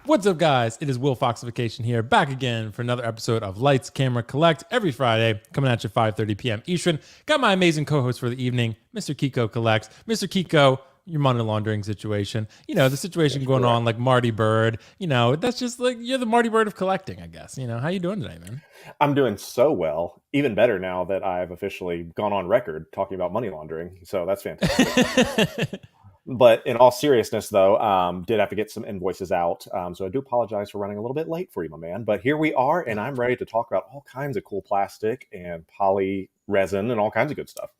What's up, guys? It is Will Foxification here, back again for another episode of Lights, Camera, Collect, every Friday, coming at you 5:30 p.m. Eastern. Got my amazing co-host for the evening, Mr. Keco Collects. Mr. Keco, your money laundering situation. You know, the situation going on like Marty Bird. You know, that's just like, you're the Marty Bird of collecting, I guess. You know, how you doing today, man? I'm doing so well, even better now that I've officially gone on record talking about money laundering. So that's fantastic. But in all seriousness, though, did have to get some invoices out. So I do apologize for running a little bit late for you, my man. But here we are, and I'm ready to talk about all kinds of cool plastic and poly resin and all kinds of good stuff.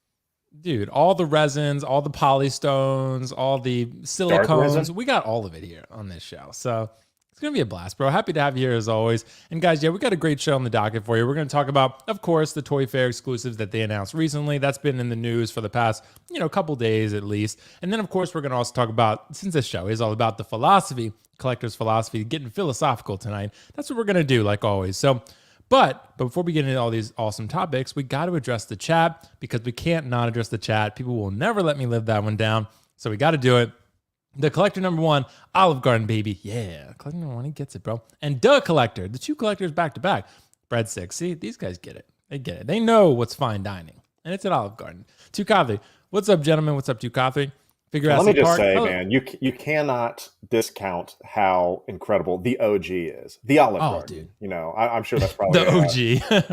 Dude, all the resins, all the polystones, all the silicones, we got all of it here on this show. So it's going to be a blast, bro. Happy to have you here as always. And guys, yeah, we got a great show on the docket for you. We're going to talk about, of course, the Toy Fair exclusives that they announced recently. That's been in the news for the past, couple days at least. And then, of course, we're going to also talk about, since this show is all about the philosophy, collector's philosophy, getting philosophical tonight. That's what we're going to do, like always. But before we get into all these awesome topics, we got to address the chat because we can't not address the chat. People will never let me live that one down. So we got to do it. The collector number one, Olive Garden, baby. Yeah, collector number one, he gets it, bro. And the collector, the two collectors back to back. Breadsticks. See, these guys get it. They get it. They know what's fine dining. And it's at Olive Garden. Tukathy. What's up, gentlemen? What's up, Tukathy? Let me just say, man, you cannot discount how incredible the OG is. The Olive Garden. Dude. I'm sure that's probably the OG.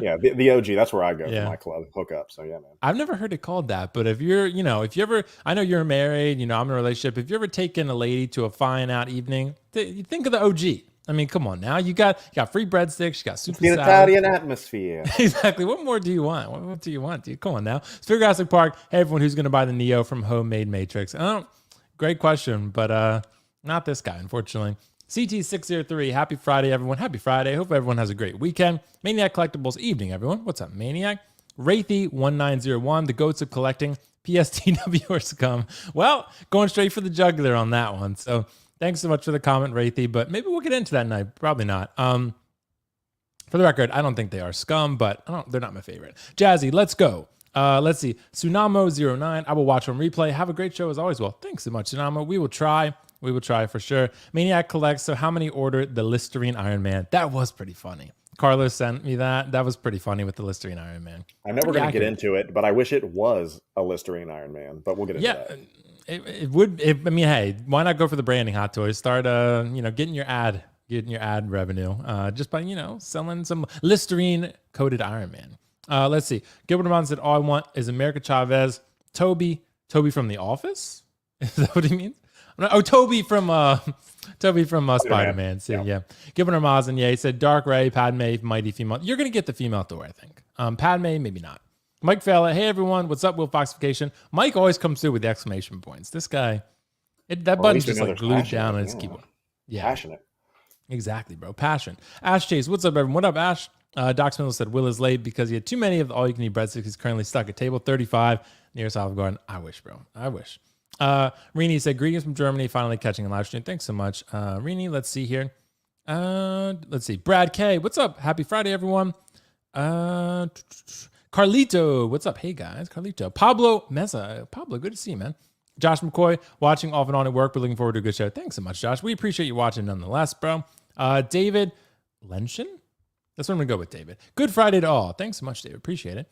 Yeah, the OG. That's where I go for my club hookup. So yeah, man. I've never heard it called that, but if you're, if you ever, I know you're married, I'm in a relationship. If you ever taken a lady to a fine out evening, you think of the OG. I mean, come on now. You got free breadsticks. You got super the salad. Italian atmosphere. Exactly. What more do you want? What do you want, dude? Come on now. Jurassic Park. Hey, everyone who's going to buy the Neo from Homemade Matrix. Great question, but not this guy, unfortunately. CT603. Happy Friday, everyone. Happy Friday. Hope everyone has a great weekend. Maniac Collectibles evening, everyone. What's up, Maniac? Wraithy1901. The goats of collecting. PSTW or scum. Well, going straight for the jugular on that one. So thanks so much for the comment, Wraithy, but maybe we'll get into that night. Probably not. For the record, I don't think they are scum, but they're not my favorite. Jazzy, let's go. Let's see. Tsunamo09. I will watch on replay. Have a great show as always. Well, thanks so much, Tsunamo. We will try. We will try for sure. Maniac Collects. So how many ordered the Listerine Iron Man? That was pretty funny. Carlos sent me that. That was pretty funny with the Listerine Iron Man. I'm never going to get into it, but I wish it was a Listerine Iron Man, but we'll get into that. It would. Hey, why not go for the branding, Hot Toys? Start, getting your ad revenue, just by selling some Listerine coated Iron Man. Let's see. Gilbert Armand said, "All I want is America Chavez, Toby from The Office." Is that what he means? Oh, Toby from Spider-Man. So, yeah. Gilbert Armand, he said, "Dark Ray, Padme, mighty female." You're gonna get the female Thor, I think. Padme, maybe not. Mike Fella, hey everyone, what's up, Will Foxification? Mike always comes through with the exclamation points. This guy, that button's just like glued down on his keyboard. Yeah, passionate. Exactly, bro. Passion. Ash Chase, what's up, everyone? What up, Ash? Doc Spindle said Will is late because he had too many of the all-you-can-eat breadsticks. He's currently stuck at table 35 nearest Olive Garden. I wish, bro. I wish. Rini said, greetings from Germany, finally catching a live stream. Thanks so much. Rini, let's see here. Let's see. Brad K, what's up? Happy Friday, everyone. Carlito, what's up? Hey, guys. Carlito. Pablo Meza. Pablo, good to see you, man. Josh McCoy, watching off and on at work, but looking forward to a good show. Thanks so much, Josh. We appreciate you watching nonetheless, bro. David Lenshin? That's what I'm going to go with, David. Good Friday to all. Thanks so much, David. Appreciate it.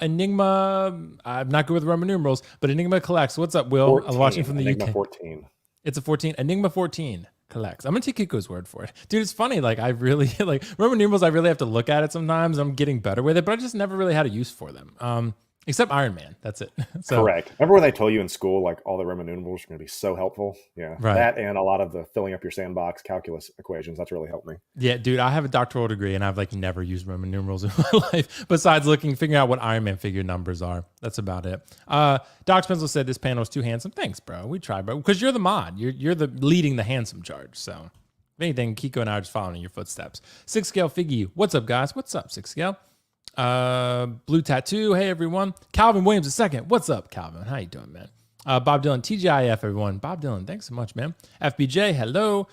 Enigma, I'm not good with Roman numerals, but Enigma Collects. What's up, Will? 14, I'm watching from the Enigma UK. 14. It's a 14. Enigma 14 Collects. I'm going to take Kiko's word for it. Dude, it's funny. Like, I really, Roman numerals, I really have to look at it sometimes. I'm getting better with it, but I just never really had a use for them. Except Iron Man. That's it. Correct. Remember when they told you in school, like all the Roman numerals are going to be so helpful? Yeah. Right. That and a lot of the filling up your sandbox calculus equations. That's really helped me. Yeah, dude, I have a doctoral degree and I've never used Roman numerals in my life besides figuring out what Iron Man figure numbers are. That's about it. Doc Spencer said this panel is too handsome. Thanks, bro. We tried, bro. Because you're the mod. You're the leading the handsome charge. So if anything, Kiko and I are just following in your footsteps. 6 Scale Figgy. What's up, guys? What's up, 6 Scale? Blue Tattoo, hey everyone. Calvin Williams II. What's up, Calvin? How you doing, man? Bob Dylan, TGIF, everyone. Bob Dylan, thanks so much, man. FBJ, hello.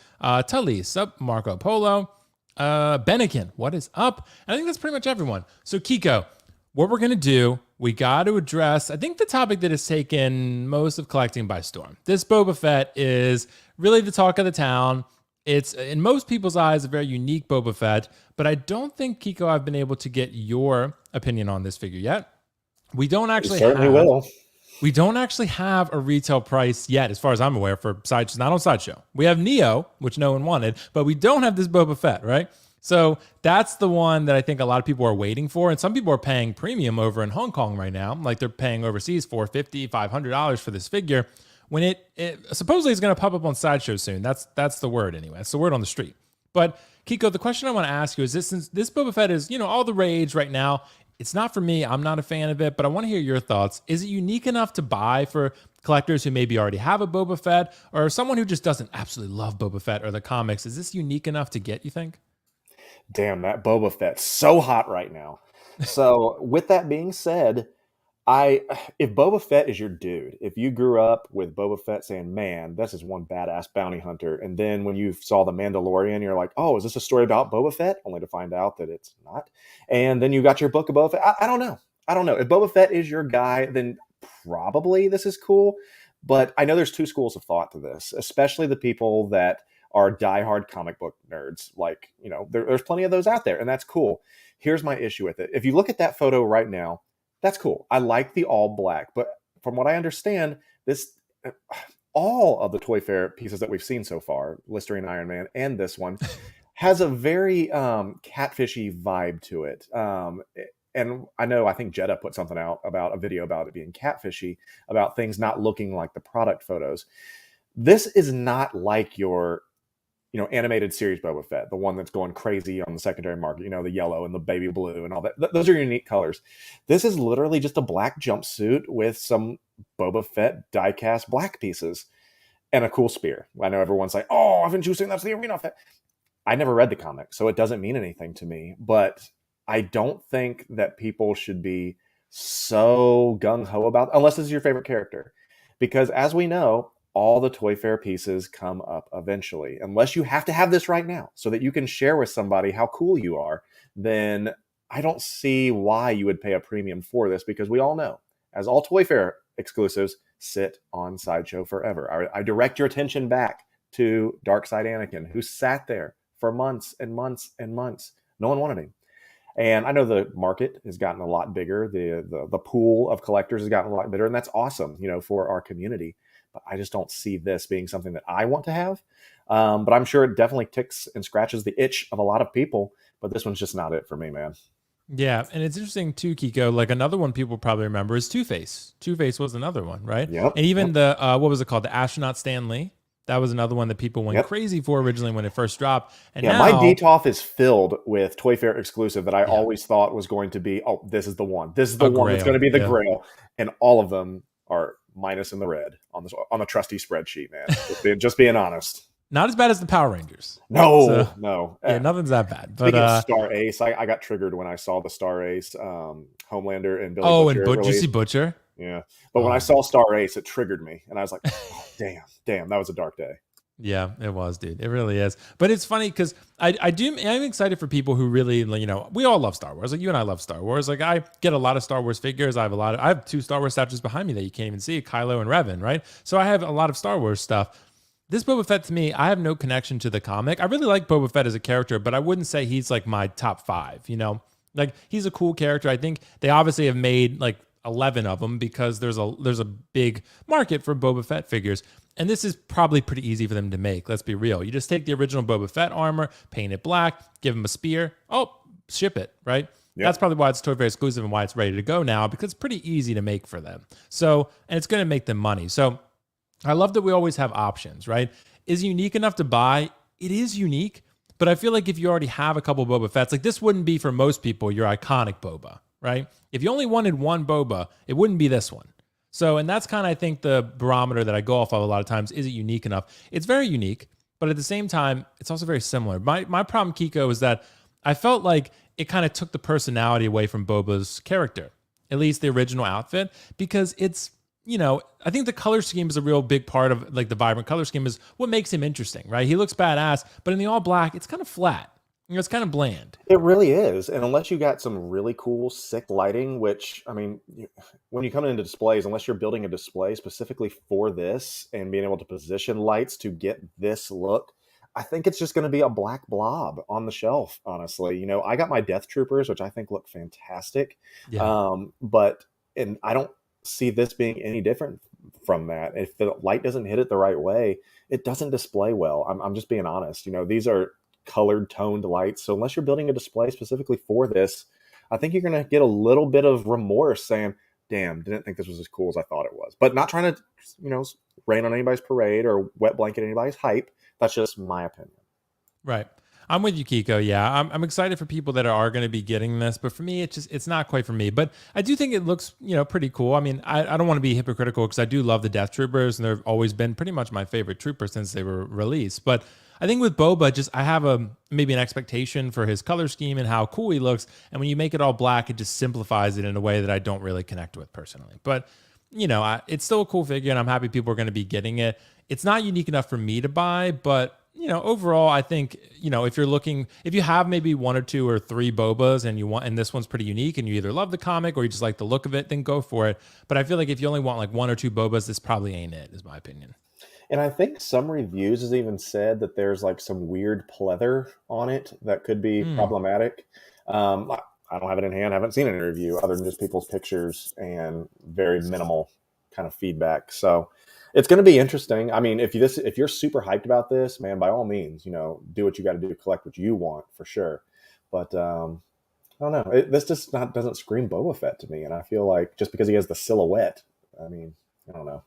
Tully, sup? Marco Polo. Bennikin, what is up? And I think that's pretty much everyone. So Kiko, what we're gonna do, we got to address, I think, the topic that has taken most of collecting by storm. This Boba Fett is really the talk of the town. It's in most people's eyes a very unique Boba Fett, but I don't think Kiko I've been able to get your opinion on this figure yet. We don't You actually certainly have will. we don't actually have a retail price yet, as far as I'm aware, for Sideshow. Not on Sideshow. We have Neo, which no one wanted, but we don't have this Boba Fett, right? So that's the one that I think a lot of people are waiting for. And some people are paying premium over in Hong Kong right now. Like they're paying overseas $450, $500 for this figure. When it supposedly is going to pop up on Sideshow soon. That's the word anyway. That's the word on the street. But Kiko, the question I want to ask you is this: since this Boba Fett is, all the rage right now, it's not for me. I'm not a fan of it, but I want to hear your thoughts. Is it unique enough to buy for collectors who maybe already have a Boba Fett, or someone who just doesn't absolutely love Boba Fett or the comics? Is this unique enough to get, you think? Damn, that Boba Fett's so hot right now. So, with that being said, I if Boba Fett is your dude, if you grew up with Boba Fett saying, "Man, this is one badass bounty hunter," and then when you saw The Mandalorian, you're like, "Oh, is this a story about Boba Fett?" Only to find out that it's not. And then you got your book of Boba Fett. I don't know. I don't know. If Boba Fett is your guy, then probably this is cool. But I know there's two schools of thought to this, especially the people that are diehard comic book nerds. Like, there's plenty of those out there, and that's cool. Here's my issue with it. If you look at that photo right now, that's cool. I like the all black, but from what I understand, this all of the Toy Fair pieces that we've seen so far, Listerine Iron Man and this one, has a very catfishy vibe to it. And I think Jeddah put something out about a video about it being catfishy, about things not looking like the product photos. This is not like your animated series Boba Fett, the one that's going crazy on the secondary market, the yellow and the baby blue and all that. Those are unique colors. This is literally just a black jumpsuit with some Boba Fett die-cast black pieces and a cool spear. I know everyone's like, "Oh, haven't you seen that's the arena Fett?" I never read the comic, so it doesn't mean anything to me. But I don't think that people should be so gung-ho about, unless this is your favorite character. Because as we know, all the Toy Fair pieces come up eventually. Unless you have to have this right now so that you can share with somebody how cool you are, then I don't see why you would pay a premium for this, because we all know, as all Toy Fair exclusives sit on Sideshow forever. I direct your attention back to Dark Side Anakin, who sat there for months and months and months. No one wanted him. And I know the market has gotten a lot bigger. The pool of collectors has gotten a lot bigger, and that's awesome, for our community. But I just don't see this being something that I want to have. But I'm sure it definitely ticks and scratches the itch of a lot of people. But this one's just not it for me, man. Yeah, and it's interesting too, Kiko. Like another one people probably remember is Two-Face. Two-Face was another one, right? Yep. And even the what was it called? The Astronaut Stan Lee. That was another one that people went crazy for originally when it first dropped. And now, my DTOF is filled with Toy Fair exclusive that I always thought was going to be, oh, this is the one. This is the one that's going to be the grail. And all of them are minus in the red on the trusty spreadsheet, man. Just being honest. Not as bad as the Power Rangers. No. Yeah, nothing's that bad. But speaking of Star Ace, I got triggered when I saw the Star Ace Homelander and Billy Butcher. And did you see Butcher? Yeah. But when I saw Star Ace, it triggered me. And I was like, oh, damn, that was a dark day. Yeah, it was, dude. It really is. But it's funny because I'm excited for people who really, we all love Star Wars. Like you and I love Star Wars. Like I get a lot of Star Wars figures. I have 2 Star Wars statues behind me that you can't even see, Kylo and Revan, right? So I have a lot of Star Wars stuff. This Boba Fett, to me, I have no connection to the comic. I really like Boba Fett as a character, but I wouldn't say he's like my top 5, Like he's a cool character. I think they obviously have made like 11 of them because there's a big market for Boba Fett figures. And this is probably pretty easy for them to make. Let's be real. You just take the original Boba Fett armor, paint it black, give him a spear. Oh, ship it, right? Yep. That's probably why it's Toy Fair exclusive and why it's ready to go now, because it's pretty easy to make for them. So, and it's going to make them money. So I love that we always have options, right? Is it unique enough to buy? It is unique, but I feel like if you already have a couple Boba Fetts, like this wouldn't be for most people your iconic Boba, right? If you only wanted one Boba, it wouldn't be this one. So, and that's kind of, I think, the barometer that I go off of a lot of times. Is it unique enough? It's very unique, but at the same time, it's also very similar. My problem, Kiko, is that I felt like it kind of took the personality away from Boba's character, at least the original outfit, because it's, I think the color scheme is a real big part of like the vibrant color scheme is what makes him interesting, right? He looks badass, but in the all black, it's kind of flat. It's kind of bland. It really is. And unless you got some really cool, sick lighting, which, I mean, when you come into displays, unless you're building a display specifically for this and being able to position lights to get this look, I think it's just going to be a black blob on the shelf, honestly. I got my Death Troopers, which I think look fantastic. Yeah. But and I don't see this being any different from that. If the light doesn't hit it the right way, it doesn't display well. I'm just being honest. These are colored toned lights. So unless you're building a display specifically for this, I think you're going to get a little bit of remorse saying, damn, didn't think this was as cool as I thought it was. But not trying to, rain on anybody's parade or wet blanket anybody's hype. That's just my opinion. Right. I'm with you, Keco. Yeah, I'm excited for people that are going to be getting this, but for me, it's not quite for me. But I do think it looks, pretty cool. I mean, I don't want to be hypocritical because I do love the Death Troopers, and they've always been pretty much my favorite trooper since they were released. But I think with Boba, I have maybe an expectation for his color scheme and how cool he looks. And when you make it all black, it just simplifies it in a way that I don't really connect with personally. But it's still a cool figure, and I'm happy people are going to be getting it. It's not unique enough for me to buy, but overall, I think, if you have maybe 1 or 2 or 3 Bobas and this one's pretty unique and you either love the comic or you just like the look of it, then go for it. But I feel like if you only want like 1 or 2 Bobas, this probably ain't it, is my opinion. And I think some reviews has even said that there's like some weird pleather on it that could be problematic. I don't have it in hand. I haven't seen any review other than just people's pictures and very minimal kind of feedback. So it's going to be interesting. I mean, if you're super hyped about this, man, by all means, do what you got to do to collect what you want for sure. But I don't know. This just doesn't scream Boba Fett to me. And I feel like just because he has the silhouette, I mean, I don't know.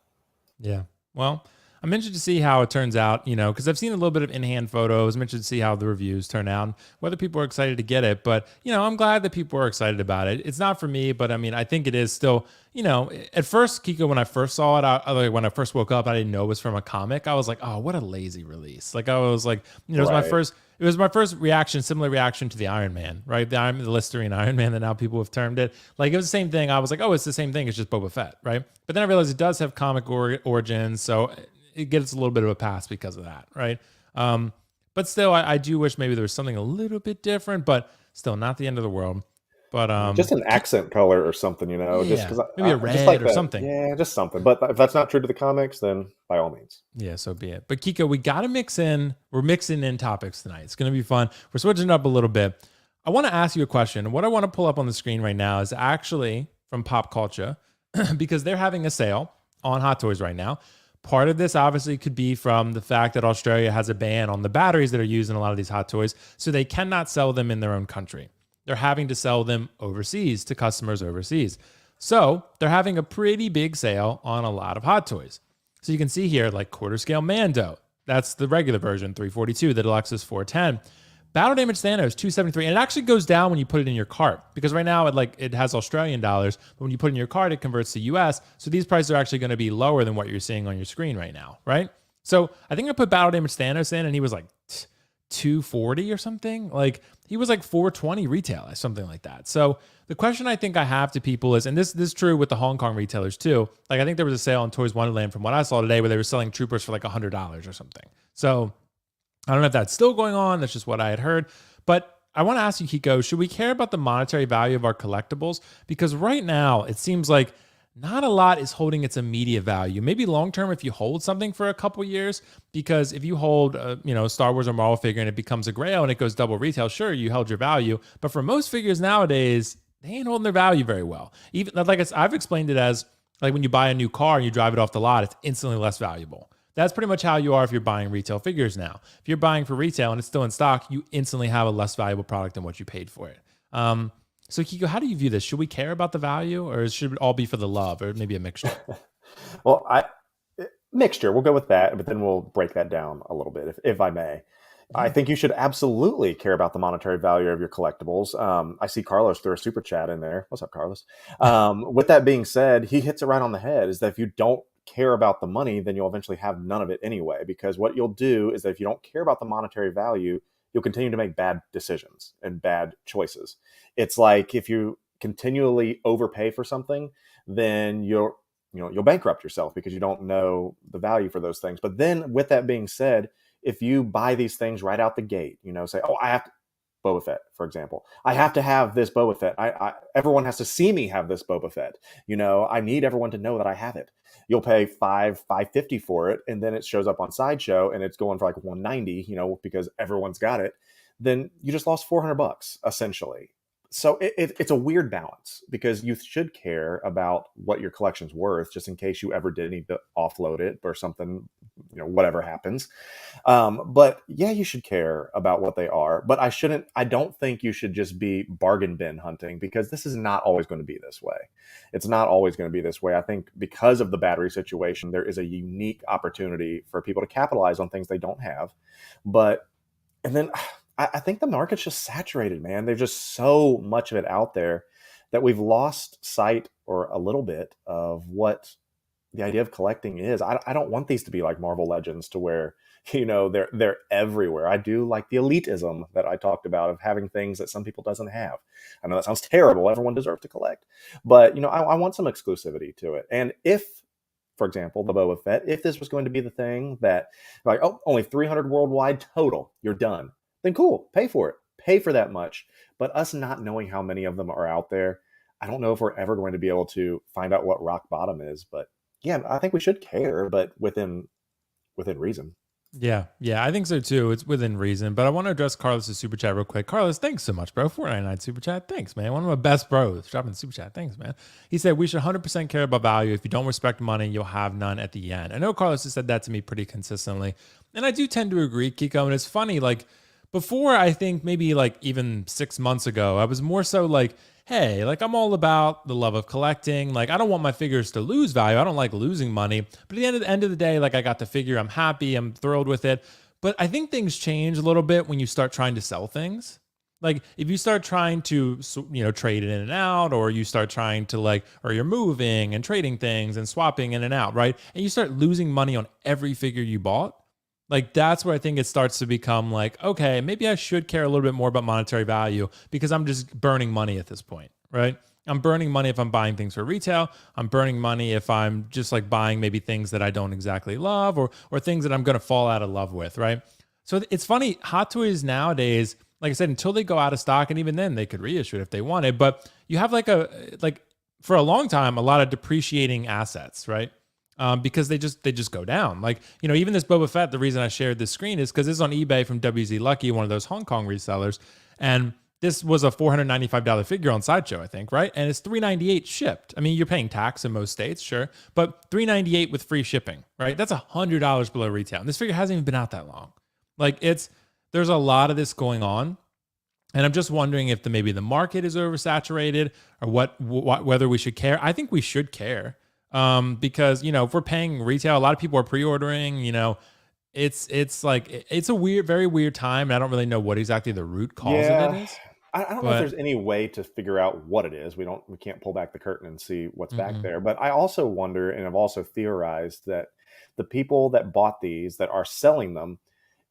Yeah. Well, I'm interested to see how it turns out, because I've seen a little bit of in-hand photos. I'm interested to see how the reviews turn out, whether people are excited to get it. But, I'm glad that people are excited about it. It's not for me, but I mean, I think it is still, at first, Keco, when I first saw it, when I first woke up, I didn't know it was from a comic. I was like, oh, what a lazy release. Like, I was like, it was my first reaction, similar reaction to the Iron Man, right? The Listerine Iron Man that now people have termed it. Like, it was the same thing. I was like, oh, it's the same thing. It's just Boba Fett, right? But then I realized it does have comic origins. So it gets a little bit of a pass because of that, right? But still, I do wish maybe there was something a little bit different, but still not the end of the world. But just an accent color or something, yeah, just because maybe a red just like or something. Yeah, just something. But if that's not true to the comics, then by all means. Yeah, so be it. But Keco, we got to we're mixing in topics tonight. It's going to be fun. We're switching up a little bit. I want to ask you a question. What I want to pull up on the screen right now is actually from Pop Culture because they're having a sale on Hot Toys right now. Part of this obviously could be from the fact that Australia has a ban on the batteries that are used in a lot of these Hot Toys, so they cannot sell them in their own country. They're having to sell them overseas to customers overseas. So they're having a pretty big sale on a lot of Hot Toys. So you can see here, like quarter scale Mando. That's the regular version, 342. The deluxe is 410. Battle Damage Thanos, 273. And it actually goes down when you put it in your cart because right now it has Australian dollars, but when you put it in your cart, it converts to US. So these prices are actually going to be lower than what you're seeing on your screen right now, right? So I think I put Battle Damage Thanos in and he was like 240 or something. Like he was like 420 retail or something like that. So the question I think I have to people is, and this is true with the Hong Kong retailers too. Like I think there was a sale on Toys Wonderland from what I saw today where they were selling Troopers for like $100 or something. So I don't know if that's still going on. That's just what I had heard. But I want to ask you, Keco, should we care about the monetary value of our collectibles? Because right now it seems like not a lot is holding its immediate value. Maybe long-term if you hold something for a couple years, because if you hold, Star Wars or Marvel figure and it becomes a grail and it goes double retail, sure, you held your value. But for most figures nowadays, they ain't holding their value very well. Even like I've explained it as like when you buy a new car and you drive it off the lot, it's instantly less valuable. That's pretty much how you are if you're buying retail figures now. If you're buying for retail and it's still in stock, you instantly have a less valuable product than what you paid for it. So Keco, how do you view this? Should we care about the value or should it all be for the love or maybe a mixture? Well, mixture, we'll go with that, but then we'll break that down a little bit, if I may. I think you should absolutely care about the monetary value of your collectibles. I see Carlos threw a super chat in there. What's up, Carlos? With that being said, he hits it right on the head is that if you don't care about the money, then you'll eventually have none of it anyway, because what you'll do is that if you don't care about the monetary value, you'll continue to make bad decisions and bad choices. It's like if you continually overpay for something, then you'll bankrupt yourself because you don't know the value for those things. But then with that being said, if you buy these things right out the gate, say, oh, Boba Fett, for example. I have to have this Boba Fett. Everyone has to see me have this Boba Fett. I need everyone to know that I have it. You'll pay $550 for it, and then it shows up on Sideshow, and it's going for like $190, because everyone's got it. Then you just lost $400 essentially. So it's a weird balance, because you should care about what your collection's worth, just in case you ever did need to offload it or something, whatever happens. But yeah, you should care about what they are. But I don't think you should just be bargain bin hunting, because this is not always going to be this way. It's not always going to be this way. I think because of the battery situation, there is a unique opportunity for people to capitalize on things they don't have. And then I think the market's just saturated, man. There's just so much of it out there that we've lost sight, or a little bit, of what the idea of collecting is. I don't want these to be like Marvel Legends, to where they're everywhere. I do like the elitism that I talked about, of having things that some people doesn't have. I know that sounds terrible. Everyone deserves to collect, but I want some exclusivity to it. And if, for example, the Boba Fett, if this was going to be the thing that, like, oh, only 300 worldwide total, you're done, then cool, pay for it. Pay for that much. But us not knowing how many of them are out there, I don't know if we're ever going to be able to find out what rock bottom is. But yeah, I think we should care, but within reason. Yeah, I think so too. It's within reason. But I want to address Carlos's super chat real quick. Carlos, thanks so much, bro. 499 super chat. Thanks, man. One of my best bros dropping super chat. Thanks, man. He said, we should 100% care about value. If you don't respect money, you'll have none at the end. I know Carlos has said that to me pretty consistently. And I do tend to agree, Keco. And it's funny, like, before, I think maybe like even 6 months ago, I was more so like, hey, like, I'm all about the love of collecting. Like, I don't want my figures to lose value. I don't like losing money. But at the end of the day, like, I got the figure. I'm happy. I'm thrilled with it. But I think things change a little bit when you start trying to sell things. Like, if you start trying to, trade it in and out, or you start trying to or you're moving and trading things and swapping in and out, right? And you start losing money on every figure you bought. Like, that's where I think it starts to become like, okay, maybe I should care a little bit more about monetary value, because I'm just burning money at this point, right? I'm burning money if I'm buying things for retail. I'm burning money if I'm just like buying maybe things that I don't exactly love, or things that I'm going to fall out of love with, right? So it's funny, Hot Toys nowadays, like I said, until they go out of stock, and even then they could reissue it if they wanted, but you have for a long time, a lot of depreciating assets, right? Because they just go down. Like, even this Boba Fett, the reason I shared this screen is because this is on eBay from WZ Lucky, one of those Hong Kong resellers. And this was a $495 figure on Sideshow, I think, right? And it's $398 shipped. I mean, you're paying tax in most states, sure, but $398 with free shipping, right? That's $100 below retail. And this figure hasn't even been out that long. Like, there's a lot of this going on. And I'm just wondering if maybe the market is oversaturated, or whether we should care. I think we should care. Because, if we're paying retail, a lot of people are pre-ordering, it's like, it's a very weird time. And I don't really know what exactly the root cause of it is. I don't know if there's any way to figure out what it is. We can't pull back the curtain and see what's back there. But I also wonder, and I've also theorized, that the people that bought these, that are selling them,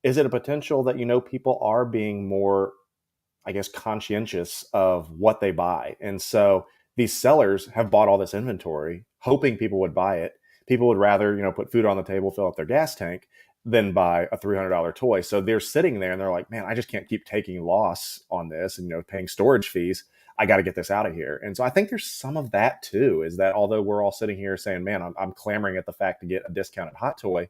is it a potential that, people are being more, I guess, conscientious of what they buy? And so these sellers have bought all this inventory, hoping people would buy it. People would rather, put food on the table, fill up their gas tank, than buy a $300 toy. So they're sitting there and they're like, man, I just can't keep taking loss on this and, paying storage fees. I got to get this out of here. And so I think there's some of that too, is that although we're all sitting here saying, man, I'm clamoring at the fact to get a discounted hot toy,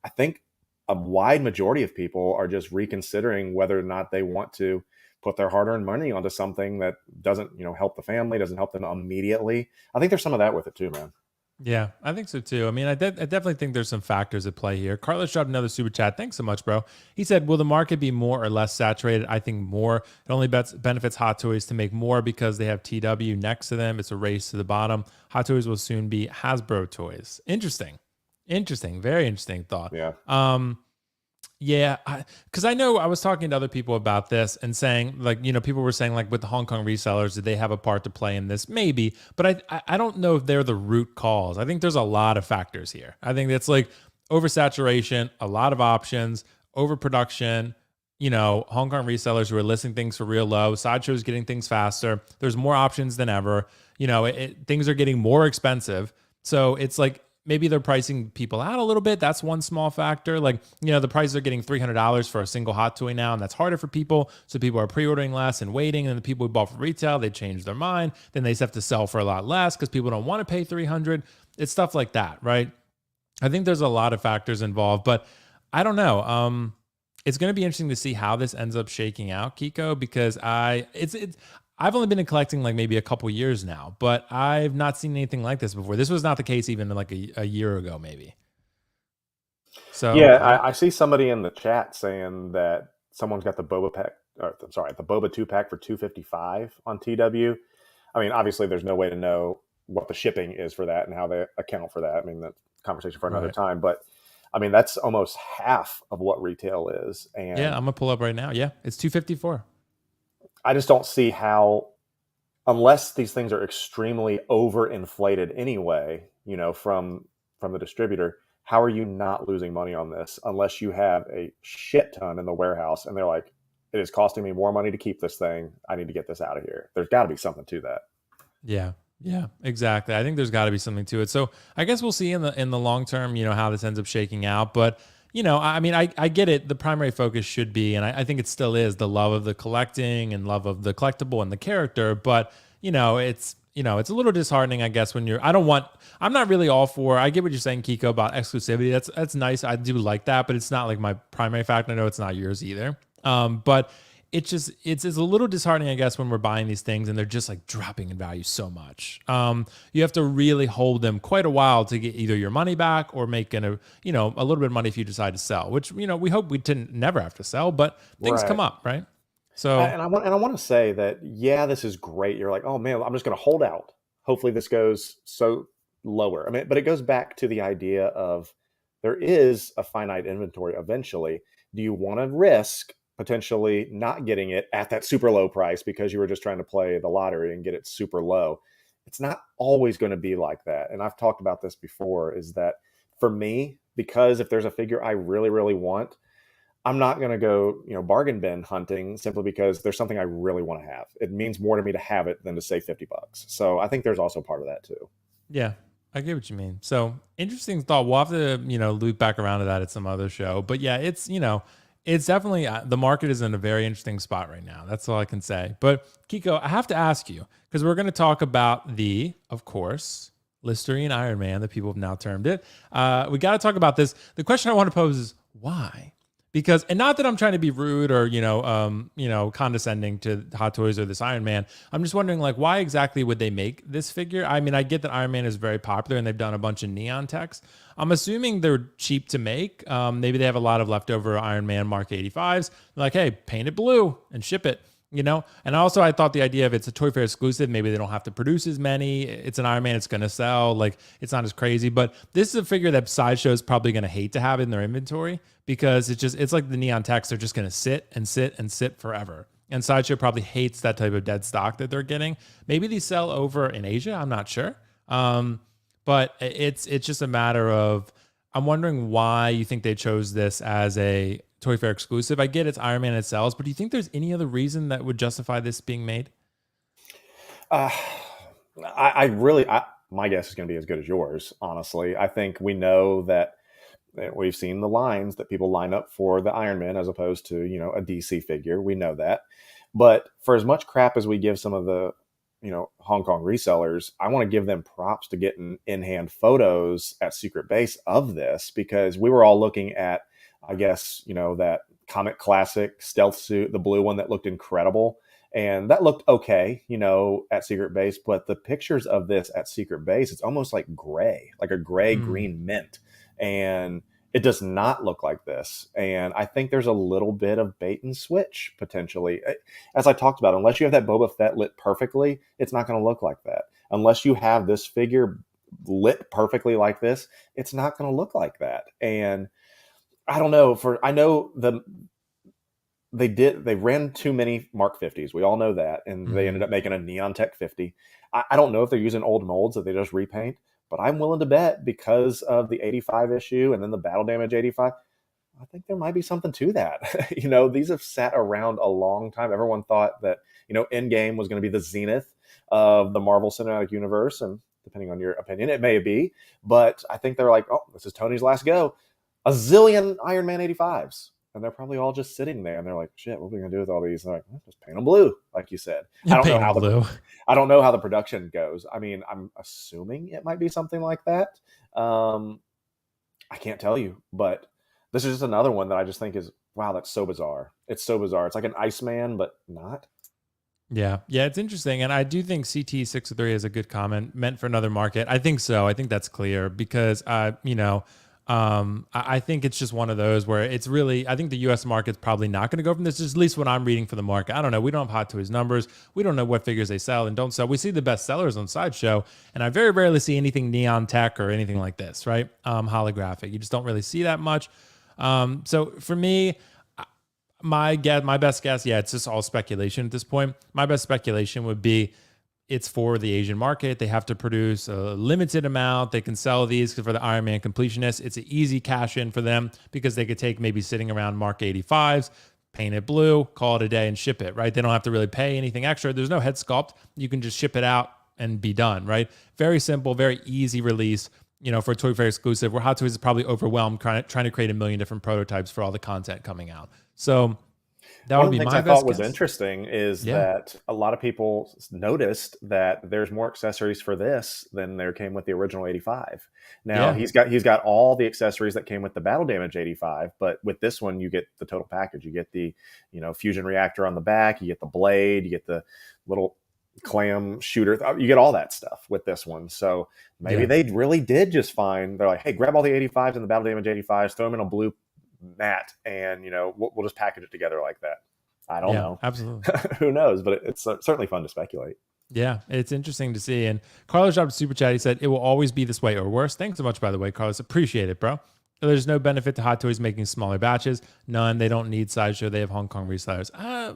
I think a wide majority of people are just reconsidering whether or not they want to put their hard-earned money onto something that doesn't, help the family, doesn't help them immediately. I think there's some of that with it too, man. Yeah, I think so too. I mean, I definitely think there's some factors at play here. Carlos dropped another super chat. Thanks so much, bro. He said, will the market be more or less saturated? I think more. It only benefits Hot Toys to make more because they have TW next to them. It's a race to the bottom. Hot Toys will soon be Hasbro toys. Interesting. Very interesting thought. Yeah. Yeah, because I know I was talking to other people about this and saying, people were saying, with the Hong Kong resellers, did they have a part to play in this? Maybe, but I don't know if they're the root cause. I think there's a lot of factors here. I think it's oversaturation, a lot of options, overproduction, Hong Kong resellers who are listing things for real low, Sideshow's getting things faster. There's more options than ever. Things are getting more expensive. So it's maybe they're pricing people out a little bit. That's one small factor. Like, the prices are getting $300 for a single hot toy now, and that's harder for people. So people are pre-ordering less and waiting. And the people who bought for retail, they change their mind. Then they just have to sell for a lot less because people don't want to pay $300. It's stuff like that, right? I think there's a lot of factors involved, but I don't know. It's going to be interesting to see how this ends up shaking out, Keco, because I've only been collecting like maybe a couple years now, but I've not seen anything like this before. This was not the case even like a year ago, maybe. So Yeah, I see somebody in the chat saying that someone's got the Boba pack, or I'm sorry, the Boba 2 pack for 255 on TW. I mean, obviously, there's no way to know what the shipping is for that and how they account for that. I mean, that's a conversation for another time. But I mean, that's almost half of what retail is. And yeah, I'm gonna pull up right now. Yeah, it's 254. I just don't see how, unless these things are extremely overinflated anyway, from the distributor, how are you not losing money on this unless you have a shit ton in the warehouse and they're like, it is costing me more money to keep this thing. I need to get this out of here. There's got to be something to that. Yeah, exactly. I think there's got to be something to it. So I guess we'll see in the long term, how this ends up shaking out. But I mean, I get it. The primary focus should be, and I think it still is, the love of the collecting and love of the collectible and the character. But it's it's a little disheartening, I guess, when I'm not really all for. I get what you're saying, Keco, about exclusivity. That's nice. I do like that, but it's not like my primary factor. I know it's not yours either. But it's a little disheartening, I guess, when we're buying these things and they're just like dropping in value so much. You have to really hold them quite a while to get either your money back or make a little bit of money if you decide to sell, which, we hope we didn't never have to sell, but things come up, right? So, and I want to say that, yeah, this is great. You're like, oh man, I'm just going to hold out. Hopefully this goes so lower. I mean, but it goes back to the idea of there is a finite inventory eventually. Do you want to risk potentially not getting it at that super low price because you were just trying to play the lottery and get it super low? It's not always going to be like that. And I've talked about this before, is that for me, because if there's a figure I really, really want, I'm not going to go, bargain bin hunting simply because there's something I really want to have. It means more to me to have it than to say $50. So I think there's also part of that too. Yeah, I get what you mean. So interesting thought. We'll have to, loop back around to that at some other show. But yeah, it's definitely, the market is in a very interesting spot right now. That's all I can say. But Keco, I have to ask you, because we're going to talk about of course, Listerine Iron Man, that people have now termed it. We got to talk about this. The question I want to pose is why? Because, and not that I'm trying to be rude or, condescending to Hot Toys or this Iron Man. I'm just wondering, like, why exactly would they make this figure? I mean, I get that Iron Man is very popular and they've done a bunch of neon techs. I'm assuming they're cheap to make. Maybe they have a lot of leftover Iron Man Mark 85s. They're like, hey, paint it blue and ship it. And also I thought the idea of it's a Toy Fair exclusive, maybe they don't have to produce as many. It's an Iron Man, it's going to sell. Like, it's not as crazy, but this is a figure that Sideshow is probably going to hate to have in their inventory because it's like the neon techs. They're just going to sit and sit and sit forever. And Sideshow probably hates that type of dead stock that they're getting. Maybe these sell over in Asia. I'm not sure. But it's just a matter of, I'm wondering why you think they chose this as a Toy Fair exclusive. I get it's Iron Man, it sells, but do you think there's any other reason that would justify this being made? My guess is going to be as good as yours, honestly. I think we know that we've seen the lines that people line up for the Iron Man as opposed to, a DC figure. We know that. But for as much crap as we give some of the, Hong Kong resellers, I want to give them props to getting in-hand photos at Secret Base of this, because we were all looking at, I guess, that Comic Classic stealth suit, the blue one that looked incredible. And that looked okay, at Secret Base. But the pictures of this at Secret Base, it's almost like gray, like a gray-green mint. And it does not look like this. And I think there's a little bit of bait and switch, potentially. As I talked about, unless you have that Boba Fett lit perfectly, it's not going to look like that. Unless you have this figure lit perfectly like this, it's not going to look like that. And I don't know. They ran too many Mark 50s. We all know that. And they ended up making a Neon Tech 50. I don't know if they're using old molds that they just repaint, but I'm willing to bet, because of the 85 issue and then the Battle Damage 85, I think there might be something to that. These have sat around a long time. Everyone thought that, Endgame was going to be the zenith of the Marvel Cinematic Universe, and depending on your opinion. It may be, but I think they're like, oh, this is Tony's last go. A zillion Iron Man 85s. And they're probably all just sitting there, and they're like, "Shit, what are we gonna do with all these?" And they're like, just paint them blue, like you said. I don't know how blue. I don't know how the production goes. I mean, I'm assuming it might be something like that. I can't tell you, but this is just another one that I just think is, wow, that's so bizarre. It's so bizarre. It's like an Iceman, but not. Yeah, it's interesting, and I do think CT603 is a good comment, meant for another market. I think so. I think that's clear because, I think it's just one of those where it's really, I think the U.S. market's probably not going to go from this, at least what I'm reading for the market. I don't know. We don't have Hot Toys numbers. We don't know what figures they sell and don't sell. We see the best sellers on Sideshow, and I very rarely see anything neon tech or anything like this, right? Holographic. You just don't really see that much. So for me, my best guess, it's just all speculation at this point. My best speculation would be it's for the Asian market. They have to produce a limited amount. They can sell these for the Iron Man completionists. It's an easy cash in for them because they could take maybe sitting around Mark 85s, paint it blue, call it a day and ship it, right? They don't have to really pay anything extra. There's no head sculpt. You can just ship it out and be done, right? Very simple, very easy release, for a Toy Fair exclusive, where Hot Toys is probably overwhelmed trying to create a million different prototypes for all the content coming out. So that One would be of the my things I best thought was guess. interesting is that a lot of people noticed that there's more accessories for this than there came with the original 85. Now he's got all the accessories that came with the Battle Damage 85, but with this one you get the total package. You get the fusion reactor on the back, you get the blade, you get the little clam shooter, you get all that stuff with this one. So maybe they really did just find, they're like, hey, grab all the 85s and the Battle Damage 85s, throw them in a blue mat, and we'll just package it together like that. I don't know. Absolutely. Who knows? But it's certainly fun to speculate. Yeah, it's interesting to see. And Carlos dropped a super chat. He said, it will always be this way or worse. Thanks so much, by the way, Carlos. Appreciate it, bro. There's no benefit to Hot Toys making smaller batches. None. They don't need Sideshow. They have Hong Kong resellers. I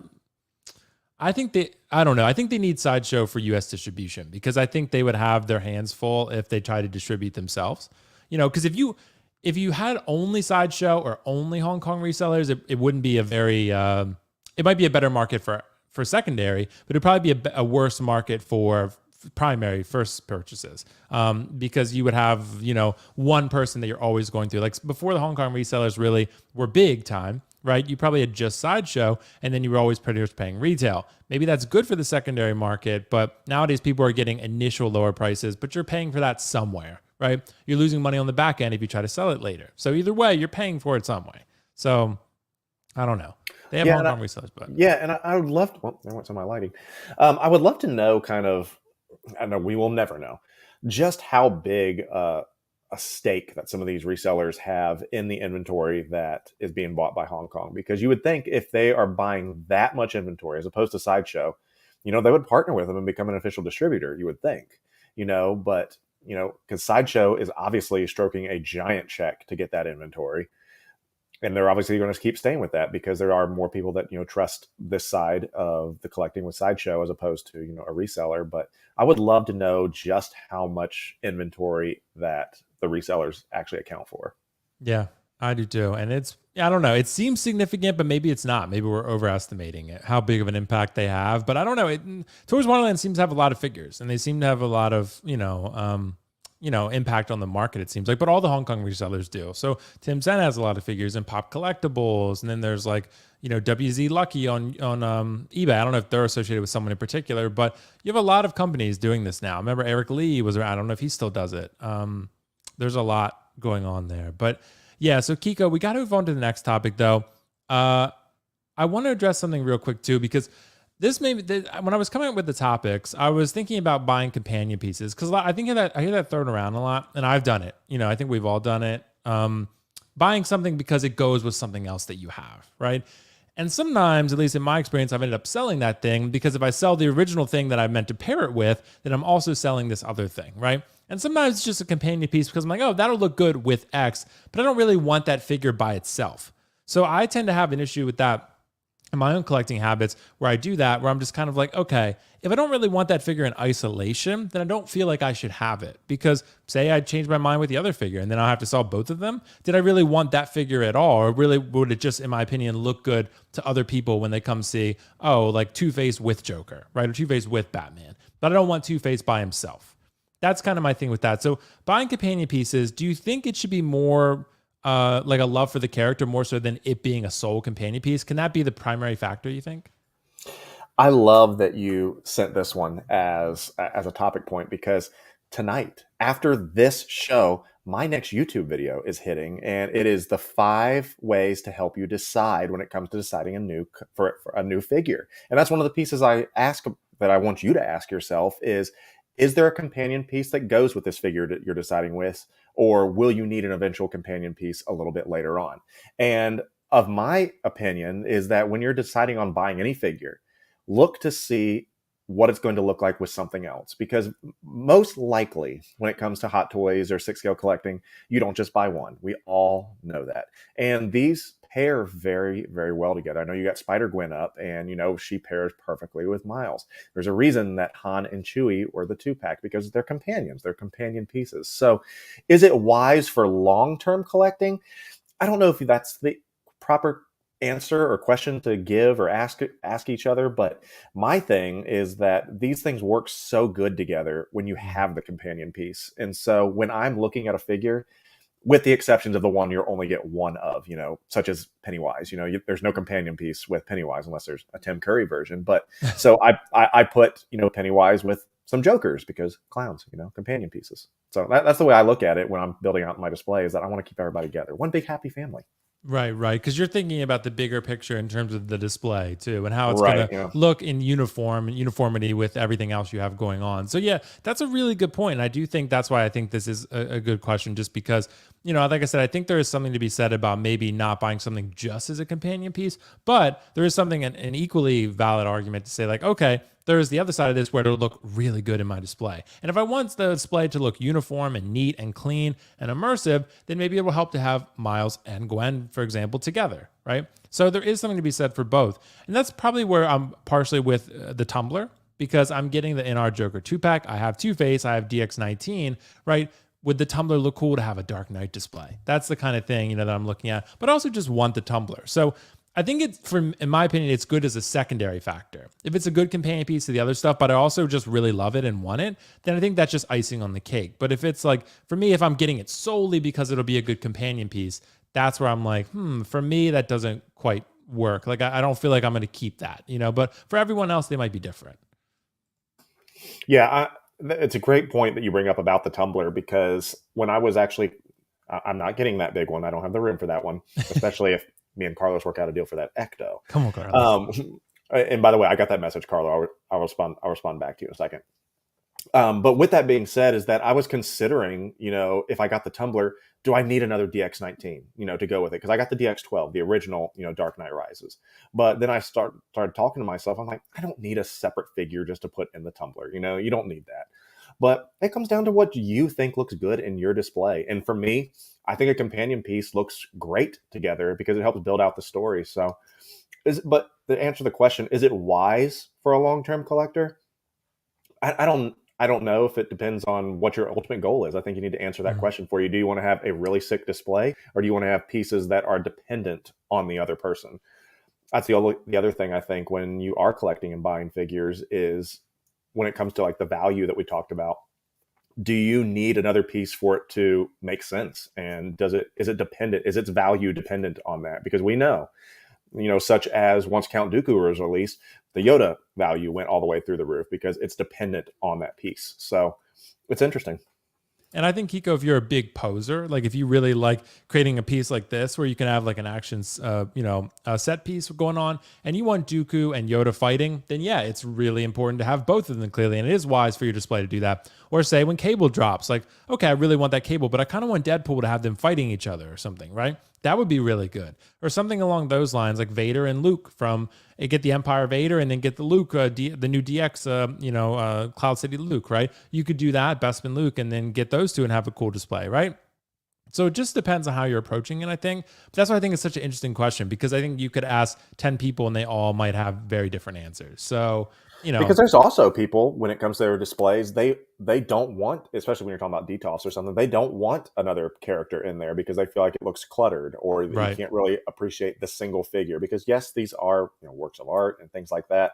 don't know. I think they need Sideshow for U.S. distribution because I think they would have their hands full if they try to distribute themselves. Because if you had only Sideshow or only Hong Kong resellers, it wouldn't be a very, it might be a better market for secondary, but it'd probably be a worse market for primary first purchases, because you would have, one person that you're always going through. Like before the Hong Kong resellers really were big time, right? You probably had just Sideshow, and then you were always pretty much paying retail. Maybe that's good for the secondary market, but nowadays people are getting initial lower prices, but you're paying for that somewhere, right? You're losing money on the back end if you try to sell it later. So either way, you're paying for it some way. So I don't know. They have Hong Kong resellers, but and I would love to. Well, there went some of my lighting. I would love to know, kind of. I know we will never know just how big a stake that some of these resellers have in the inventory that is being bought by Hong Kong. Because you would think if they are buying that much inventory as opposed to Sideshow, they would partner with them and become an official distributor. You would think, but because Sideshow is obviously stroking a giant check to get that inventory. And they're obviously going to keep staying with that because there are more people that, trust this side of the collecting with Sideshow as opposed to, a reseller. But I would love to know just how much inventory that the resellers actually account for. Yeah, I do too. And I don't know. It seems significant, but maybe it's not. Maybe we're overestimating it, how big of an impact they have. But I don't know. Toys Wonderland seems to have a lot of figures, and they seem to have a lot of, impact on the market, it seems like, but all the Hong Kong resellers do. So Tim Zen has a lot of figures in Pop Collectibles. And then there's like, WZ Lucky on eBay. I don't know if they're associated with someone in particular, but you have a lot of companies doing this now. I remember Eric Lee was around. I don't know if he still does it. There's a lot going on there, but yeah. So Keco, we got to move on to the next topic though. I want to address something real quick too, because when I was coming up with the topics, I was thinking about buying companion pieces because I hear that thrown around a lot, and I've done it. I think we've all done it. Buying something because it goes with something else that you have, right? And sometimes, at least in my experience, I've ended up selling that thing because if I sell the original thing that I meant to pair it with, then I'm also selling this other thing, right? And sometimes it's just a companion piece because I'm like, oh, that'll look good with X, but I don't really want that figure by itself. So I tend to have an issue with that in my own collecting habits where I do that, where I'm just kind of like, okay, if I don't really want that figure in isolation, then I don't feel like I should have it. Because say I change my mind with the other figure and then I'll have to sell both of them. Did I really want that figure at all? Or really would it just, in my opinion, look good to other people when they come see, like Two-Face with Joker, right? Or Two-Face with Batman. But I don't want Two-Face by himself. that's kind of my thing with that. So buying companion pieces, do you think it should be more like a love for the character more so than it being a sole companion piece? Can that be the primary factor, you think? I love that you sent this one as a topic point, because tonight, after this show, my next YouTube video is hitting, and it is the 5 ways to help you decide when it comes to deciding for a new figure. And that's one of the pieces that I want you to ask yourself is there a companion piece that goes with this figure that you're deciding with, or will you need an eventual companion piece a little bit later on? And of my opinion is that when you're deciding on buying any figure, look to see what it's going to look like with something else. Because most likely, when it comes to Hot Toys or 6 scale collecting, you don't just buy one. We all know that. And these pair very, very well together. I know you got Spider-Gwen up, and she pairs perfectly with Miles. There's a reason that Han and Chewie were the 2-pack, because they're companions. They're companion pieces. So is it wise for long-term collecting? I don't know if that's the proper answer or question to give or ask each other, but my thing is that these things work so good together when you have the companion piece. And so when I'm looking at a figure, with the exceptions of the one you only get one of, such as Pennywise, there's no companion piece with Pennywise unless there's a Tim Curry version. But so I put Pennywise with some Jokers, because clowns, companion pieces. So that's the way I look at it when I'm building out my display, is that I want to keep everybody together, one big happy family. Right. Because you're thinking about the bigger picture in terms of the display too, and how it's Right. going to look in uniformity with everything else you have going on. So yeah, that's a really good point. And I do think that's why I think this is a good question, just because, like I said, I think there is something to be said about maybe not buying something just as a companion piece, but there is something, an equally valid argument to say like, okay, there's the other side of this where it'll look really good in my display. And if I want the display to look uniform and neat and clean and immersive, then maybe it will help to have Miles and Gwen, for example, together, right? So there is something to be said for both. And that's probably where I'm partially with the Tumbler, because I'm getting the NR Joker 2-pack. I have Two-Face, I have DX19, right? Would the Tumbler look cool to have a Dark Knight display? That's the kind of thing, that I'm looking at, but I also just want the Tumbler. So I think in my opinion, it's good as a secondary factor. If it's a good companion piece to the other stuff, but I also just really love it and want it, then I think that's just icing on the cake. But if it's like, for me, if I'm getting it solely because it'll be a good companion piece, that's where I'm like, for me, that doesn't quite work. Like, I don't feel like I'm going to keep that, but for everyone else, they might be different. Yeah, it's a great point that you bring up about the Tumbler, because when I was I'm not getting that big one. I don't have the room for that one, especially if me and Carlos work out a deal for that Ecto. Come on, Carlos. And by the way, I got that message, Carlo. I'll respond back to you in a second. But with that being said, is that I was considering, if I got the Tumbler, do I need another DX19, to go with it? Because I got the DX12, the original, Dark Knight Rises. But then I started talking to myself. I'm like, I don't need a separate figure just to put in the Tumbler. You don't need that. But it comes down to what you think looks good in your display. And for me, I think a companion piece looks great together because it helps build out the story. So, but to answer the question, is it wise for a long-term collector? I don't know if it depends on what your ultimate goal is. I think you need to answer that question for you. Do you want to have a really sick display, or do you want to have pieces that are dependent on the other person? That's the other thing I think when you are collecting and buying figures is when it comes to like the value that we talked about. Do you need another piece for it to make sense? And is it dependent? Is its value dependent on that? Because we know, such as once Count Dooku was released, the Yoda value went all the way through the roof because it's dependent on that piece. So it's interesting. And I think, Keco, if you're a big poser, like if you really like creating a piece like this where you can have like an action, a set piece going on, and you want Dooku and Yoda fighting, then yeah, it's really important to have both of them clearly. And it is wise for your display to do that. Or say when Cable drops, like, okay, I really want that Cable, but I kind of want Deadpool to have them fighting each other or something, right? That would be really good. Or something along those lines, like Vader and Luke from get the Empire Vader and then get the Luke, the new DX, Cloud City Luke, right? You could do that, Bespin Luke, and then get those two and have a cool display, right? So it just depends on how you're approaching it, I think. But that's why I think it's such an interesting question, because I think you could ask 10 people and they all might have very different answers. So, because there's also people, when it comes to their displays, they don't want, especially when you're talking about DTOS or something, they don't want another character in there because they feel like it looks cluttered, or you can't really appreciate the single figure. Because yes, these are works of art and things like that,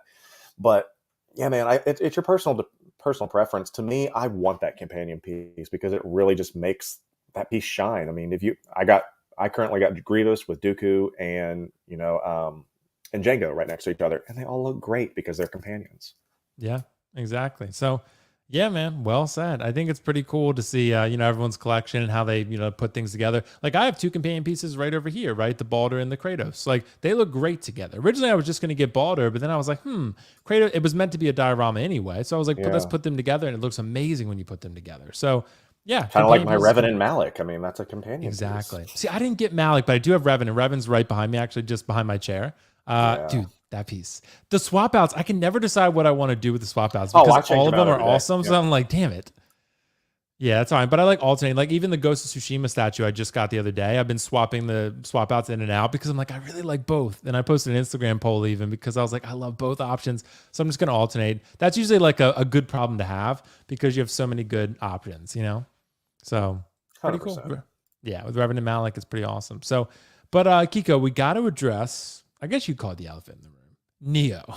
but Yeah, man, it's your personal preference. To me, I want that companion piece because it really just makes that piece shine. I mean, I currently got Grievous with Dooku and and Jango right next to each other, and they all look great because they're companions. Yeah, exactly. So, yeah, man, well said. I think it's pretty cool to see, everyone's collection and how they, put things together. Like I have two companion pieces right over here, right? The Balder and the Kratos. Like they look great together. Originally, I was just going to get Balder, but then I was like, Kratos, it was meant to be a diorama anyway. So I was like, but let's Yeah, put them together. And it looks amazing when you put them together. So, yeah, kind of like companion my pieces. Revan and Malik. I mean, that's a companion piece. Exactly. See, I didn't get Malik, but I do have Revan, and Revan's right behind me, actually, just behind my chair. Yeah. Dude, that piece. The swap outs, I can never decide what I want to do with the swap outs Oh, because I change all of them out them are every day. awesome. Yeah. So I'm like, damn it. Yeah, that's fine. But I like alternating. Like even the Ghost of Tsushima statue I just got the other day, I've been swapping the swap outs in and out because I'm like, I really like both. And I posted an Instagram poll even because I was like, I love both options. So I'm just going to alternate. That's usually like a good problem to have because you have so many good options, So pretty cool. 100%. Yeah, with Revenant Malik, it's pretty awesome. So, but Kiko, we got to address, I guess you call it the elephant in the room, Neo.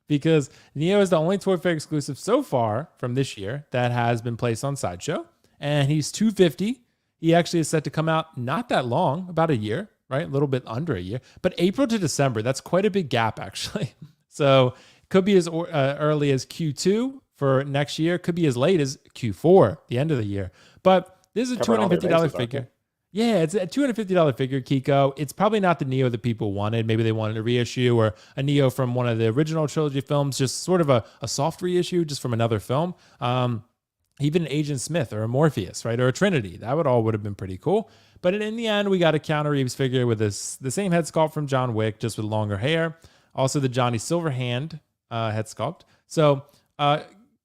Because Neo is the only Toy Fair exclusive so far from this year that has been placed on Sideshow. And he's 250. He actually is set to come out not that long, about a year, right? A little bit under a year. But April to December, that's quite a big gap, actually. So it could be as early as Q2 for next year. Could be as late as Q4, the end of the year. But this is a Covering all their $250 bases, aren't figure. Yeah, it's a $250 figure, Kiko. It's probably not the Neo that people wanted. Maybe they wanted a reissue or a Neo from one of the original trilogy films, just sort of a soft reissue just from another film. Even an Agent Smith or a Morpheus, right? Or a Trinity. That would have been pretty cool. But in the end, we got a Keanu Reeves figure with the same head sculpt from John Wick, just with longer hair. Also the Johnny Silverhand head sculpt. So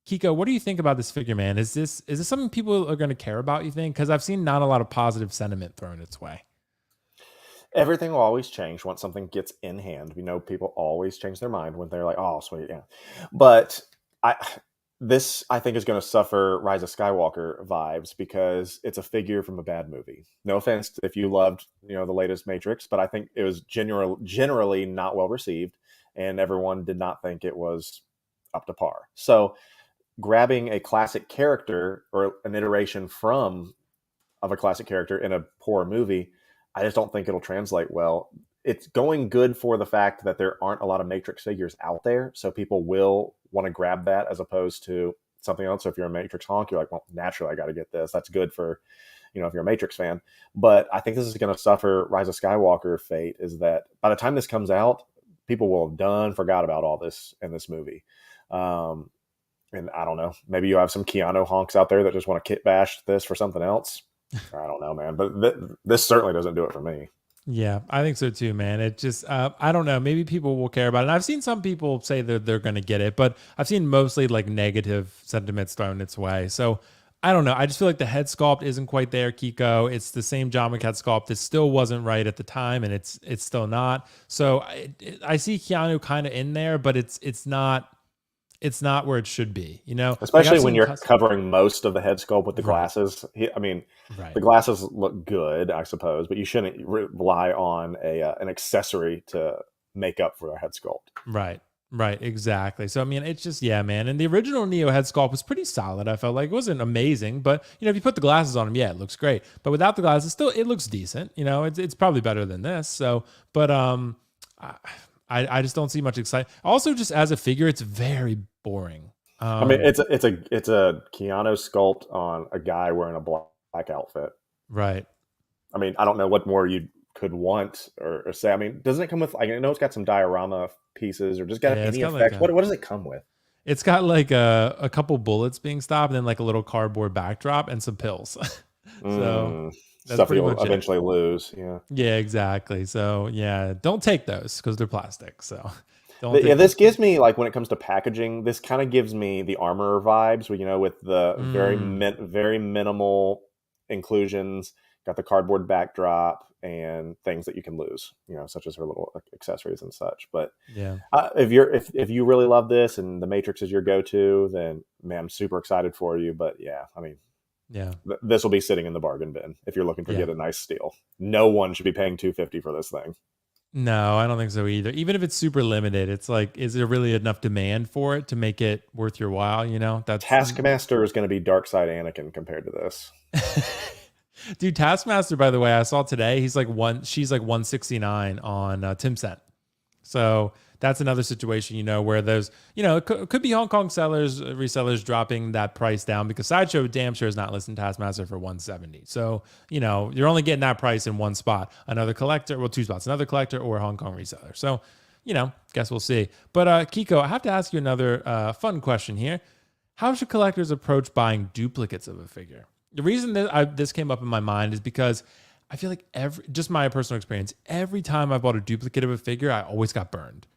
Kiko, what do you think about this figure, man? Is this something people are going to care about, you think? Because I've seen not a lot of positive sentiment thrown its way. Everything will always change once something gets in hand. We know people always change their mind when they're like, "Oh, sweet, yeah." But I this I think is going to suffer Rise of Skywalker vibes because it's a figure from a bad movie. No offense if you loved, the latest Matrix, but I think it was generally not well received, and everyone did not think it was up to par. So grabbing a classic character or an iteration of a classic character in a poor movie, I just don't think it'll translate well. It's going good for the fact that there aren't a lot of Matrix figures out there, so people will want to grab that as opposed to something else. So if you're a Matrix honk, you're like, well, naturally, I got to get this. That's good for, if you're a Matrix fan. But I think this is going to suffer Rise of Skywalker fate, is that by the time this comes out, people will have forgot about all this in this movie. And I don't know, maybe you have some Keanu honks out there that just want to kit bash this for something else. I don't know, man, but this certainly doesn't do it for me. Yeah, I think so too, man. It just, I don't know. Maybe people will care about it. And I've seen some people say that they're going to get it, but I've seen mostly like negative sentiments thrown its way. So I don't know. I just feel like the head sculpt isn't quite there, Kiko. It's the same John Wick head sculpt. It still wasn't right at the time, and it's still not. So I see Keanu kind of in there, but it's not. It's not where it should be, Especially when you're covering most of the head sculpt with the Right. glasses. Right. The glasses look good, I suppose, but you shouldn't rely on an accessory to make up for their head sculpt. Right, exactly. So I mean, it's just, yeah, man. And the original Neo head sculpt was pretty solid. I felt like it wasn't amazing, but if you put the glasses on him, yeah, it looks great. But without the glasses, still it looks decent. It's probably better than this. So, but I just don't see much excitement. Also, just as a figure, it's very boring. I mean, it's a Keanu sculpt on a guy wearing a black outfit. Right. I mean, I don't know what more you could want or say. I mean, doesn't it come with? I know it's got some diorama pieces, or just got any effects. What does it come with? It's got like a couple bullets being stopped, and then like a little cardboard backdrop and some pills. So that's stuff pretty you'll much eventually lose. Yeah. Yeah, exactly. So yeah, don't take those because they're plastic. So this gives me, like, when it comes to packaging, this kind of gives me the Armorer vibes, with the very minimal inclusions, got the cardboard backdrop and things that you can lose, such as her little accessories and such. But yeah, if you really love this and the Matrix is your go-to, then man, I'm super excited for you. But yeah, I mean, yeah, this will be sitting in the bargain bin if you're looking to get a nice steal. No one should be paying $250 for this thing. No, I don't think so either. Even if it's super limited, it's like, is there really enough demand for it to make it worth your while? You know, that's Taskmaster is going to be Dark Side Anakin compared to this. dude. Taskmaster, by the way, I saw today. She's like 169 on Tim Cent. So that's another situation, where there's, it could be Hong Kong resellers dropping that price down because Sideshow damn sure is not listing Taskmaster for 170. So, you're only getting that price in one spot. Two spots, another collector or a Hong Kong reseller. So, guess we'll see. But Keco, I have to ask you another fun question here. How should collectors approach buying duplicates of a figure? The reason that this came up in my mind is because I feel like just my personal experience, every time I bought a duplicate of a figure, I always got burned.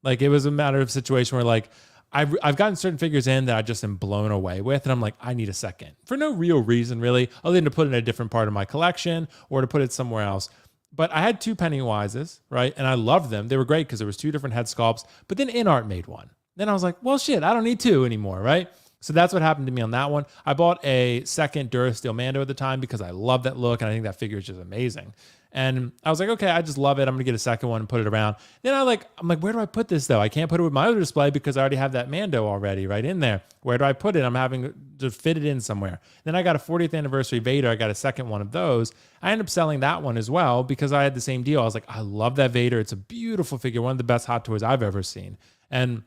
Like it was a matter of situation where like I've gotten certain figures in that I just am blown away with, and I'm like, I need a second for no real reason really, other than to put it in a different part of my collection or to put it somewhere else. But I had two Pennywises, right? And I loved them. They were great because there was two different head sculpts, but then InArt made one. Then I was like, well, shit, I don't need two anymore, right? So that's what happened to me on that one. I bought a second Durasteel Mando at the time because I love that look and I think that figure is just amazing. And I was like, okay, I just love it. I'm gonna get a second one and put it around. Then I'm like, where do I put this though? I can't put it with my other display because I already have that Mando already right in there. Where do I put it? I'm having to fit it in somewhere. Then I got a 40th anniversary Vader. I got a second one of those. I ended up selling that one as well because I had the same deal. I was like, I love that Vader. It's a beautiful figure, one of the best Hot Toys I've ever seen. And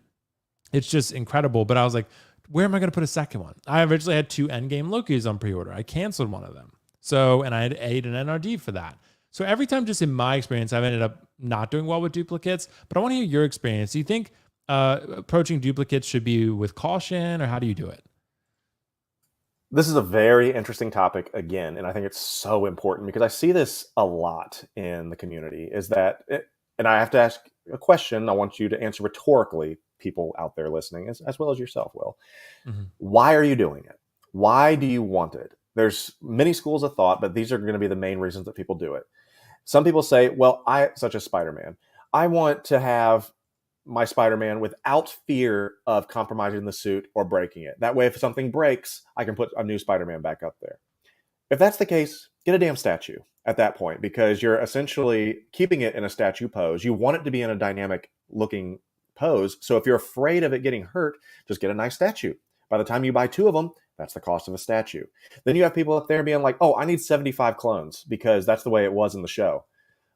it's just incredible. But I was like, where am I going to put a second one? I originally had two Endgame Lokis on pre-order. I canceled one of them. And I had 8 and NRD for that. So every time, just in my experience, I've ended up not doing well with duplicates. But I want to hear your experience. Do you think approaching duplicates should be with caution, or how do you do it? This is a very interesting topic again, and I think it's so important because I see this a lot in the community. And I have to ask a question. I want you to answer rhetorically, people out there listening, as well as yourself, Will. Mm-hmm. Why are you doing it? Why do you want it? There's many schools of thought, but these are going to be the main reasons that people do it. Some people say, well, such as Spider-Man, I want to have my Spider-Man without fear of compromising the suit or breaking it. That way, if something breaks, I can put a new Spider-Man back up there. If that's the case, get a damn statue at that point, because you're essentially keeping it in a statue pose. You want it to be in a dynamic looking pose. So if you're afraid of it getting hurt, just get a nice statue. By the time you buy 2 of them, that's the cost of a statue. Then you have people up there being like, oh, I need 75 clones because that's the way it was in the show.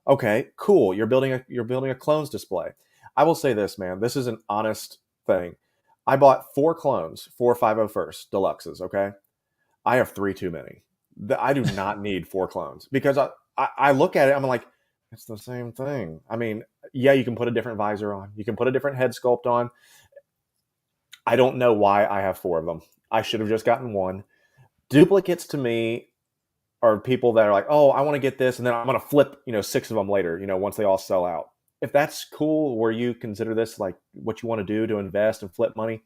Okay, cool. You're building a clones display. I will say this, man. This is an honest thing. I bought 4 clones, 4 501st deluxes, okay? I have 3 too many. I do not need 4 clones because I look at it, I'm like, it's the same thing. I mean, yeah, you can put a different visor on. You can put a different head sculpt on. I don't know why I have 4 of them. I should have just gotten 1. Duplicates to me are people that are like, oh, I want to get this, and then I'm going to flip, 6 of them later, once they all sell out. If that's cool, where you consider this like what you want to do to invest and flip money,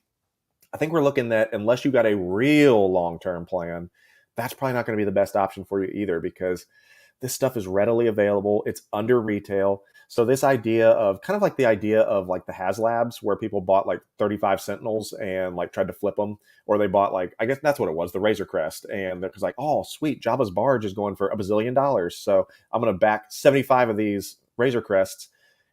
I think we're looking at, unless you got a real long-term plan, that's probably not going to be the best option for you either, because this stuff is readily available. It's under retail. So this idea of kind of like the idea of like the HasLabs, where people bought like 35 Sentinels and like tried to flip them, or they bought like, I guess that's what it was, the Razor Crest. And it was like, oh, sweet, Jabba's barge is going for $1 bazillion. So I'm going to back 75 of these Razor Crests.